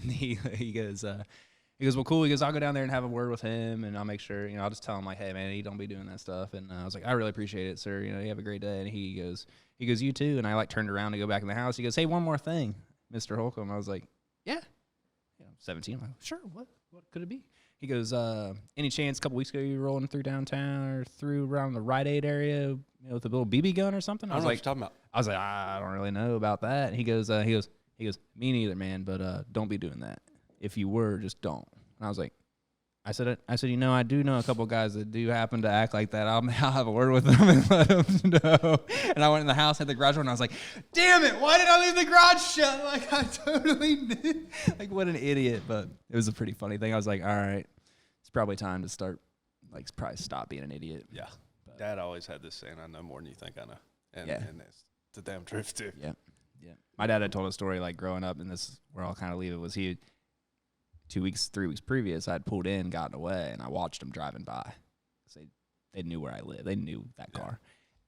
he goes, well, cool. He goes, I'll go down there and have a word with him, and I'll make sure, I'll just tell him like, hey man, you don't be doing that stuff. And I was like, I really appreciate it, sir. You have a great day. And he goes, you too. And I like turned around to go back in the house. He goes, hey, one more thing, Mr. Holcomb. I was like, yeah. 17. I'm like, sure. What could it be? He goes, any chance a couple weeks ago you were rolling through downtown or through around the Rite Aid area with a little BB gun or something? I was like, what you're talking about. I was like, I don't really know about that. And he goes, me neither, man. But don't be doing that. If you were, just don't. And I was like, I said, I do know a couple guys that do happen to act like that. I'll have a word with them and let them know. And I went in the house, had the garage door, and I was like, damn it, why did I leave the garage shut? Like, I totally did. Like, what an idiot. But it was a pretty funny thing. I was like, all right, it's probably time to start, like, probably stop being an idiot. Yeah. But Dad always had this saying, I know more than you think I know. And it's the damn truth, too. Yeah. My dad had told a story, like, growing up, and this is where I'll kind of leave it, was 3 weeks previous, I'd pulled in, gotten away, and I watched them driving by. They knew where I lived. They knew that car.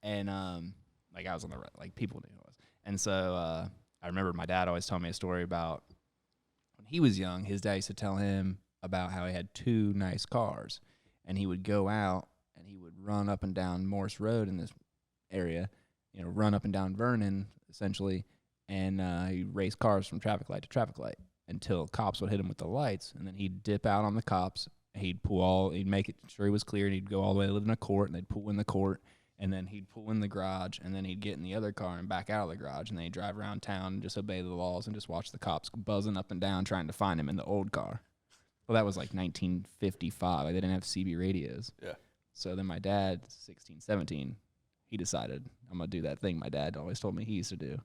And, like, I was on the road. Like, people knew who I was. And so I remember my dad always told me a story about when he was young, his dad used to tell him about how he had 2 nice cars. And he would go out, and he would run up and down Morse Road in this area, run up and down Vernon, essentially, and he'd race cars from traffic light to traffic light until cops would hit him with the lights, and then he'd dip out on the cops. He'd make it sure he was clear, and he'd go all the way to live in a court, and they'd pull in the court, and then he'd pull in the garage, and then he'd get in the other car and back out of the garage, and then he'd drive around town and just obey the laws and just watch the cops buzzing up and down trying to find him in the old car. Well, that was like 1955. They didn't have CB radios. Yeah. So then my dad, 16, 17, he decided, I'm going to do that thing my dad always told me he used to do.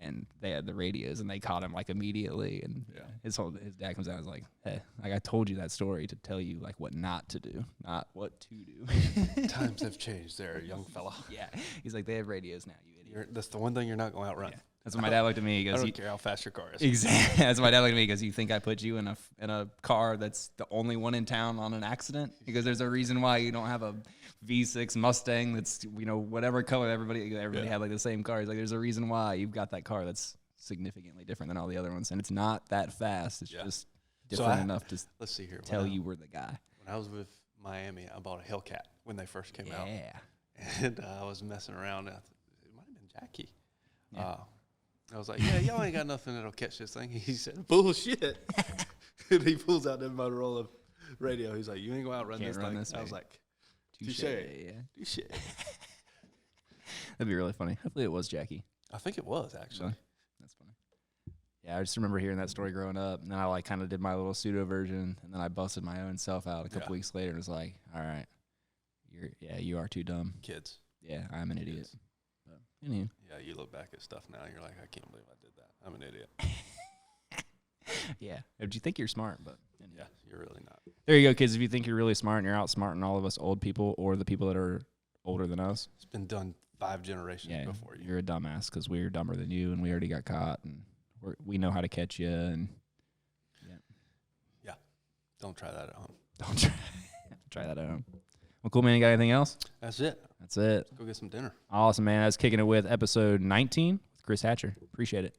And they had the radios, and they caught him like immediately. And his dad comes out and was like, "Hey, like I told you that story to tell you like what not to do, not what to do." Times have changed, there, young fella. Yeah, he's like, they have radios now, you idiot. That's the one thing you're not going to outrun. Yeah. That's when my dad looked at me. He goes, I don't care how fast your car is. Exactly. That's when my dad looked at me. He goes, you think I put you in a car that's the only one in town on an accident? He goes, there's a reason why you don't have a V6 Mustang that's, whatever color everybody had like the same car. He's like, there's a reason why you've got that car that's significantly different than all the other ones. And it's not that fast. It's just different enough to let's see here. tell you we're the guy. When I was with Miami, I bought a Hellcat when they first came out. Yeah. And I was messing around. It might have been Jackie. Yeah. I was like, yeah, y'all ain't got nothing that'll catch this thing. He said, bullshit. And he pulls out the Motorola radio. He's like, you ain't going to outrun this thing. I was like, touche. Yeah. Touche. That'd be really funny. Hopefully it was Jackie. I think it was, actually. That's funny. Yeah, I just remember hearing that story growing up, and then I like kind of did my little pseudo version, and then I busted my own self out a couple weeks later and was like, all right, you are too dumb. Kids. Yeah, I'm an idiot. But, anyway. Yeah, you look back at stuff now, and you're like, I can't believe I did that. I'm an idiot. Yeah. But you think you're smart, but anyway. Yeah, you're really not. There you go, kids. If you think you're really smart and you're outsmarting all of us old people or the people that are older than us. It's been done 5 generations before you. You're a dumbass because we're dumber than you, and we already got caught, and we know how to catch you. And yeah, don't try that at home. Don't try that at home. Well, cool, man. You got anything else? That's it. That's it. Let's go get some dinner. Awesome, man. I was kicking it with episode 19 with Chris Hatcher. Appreciate it.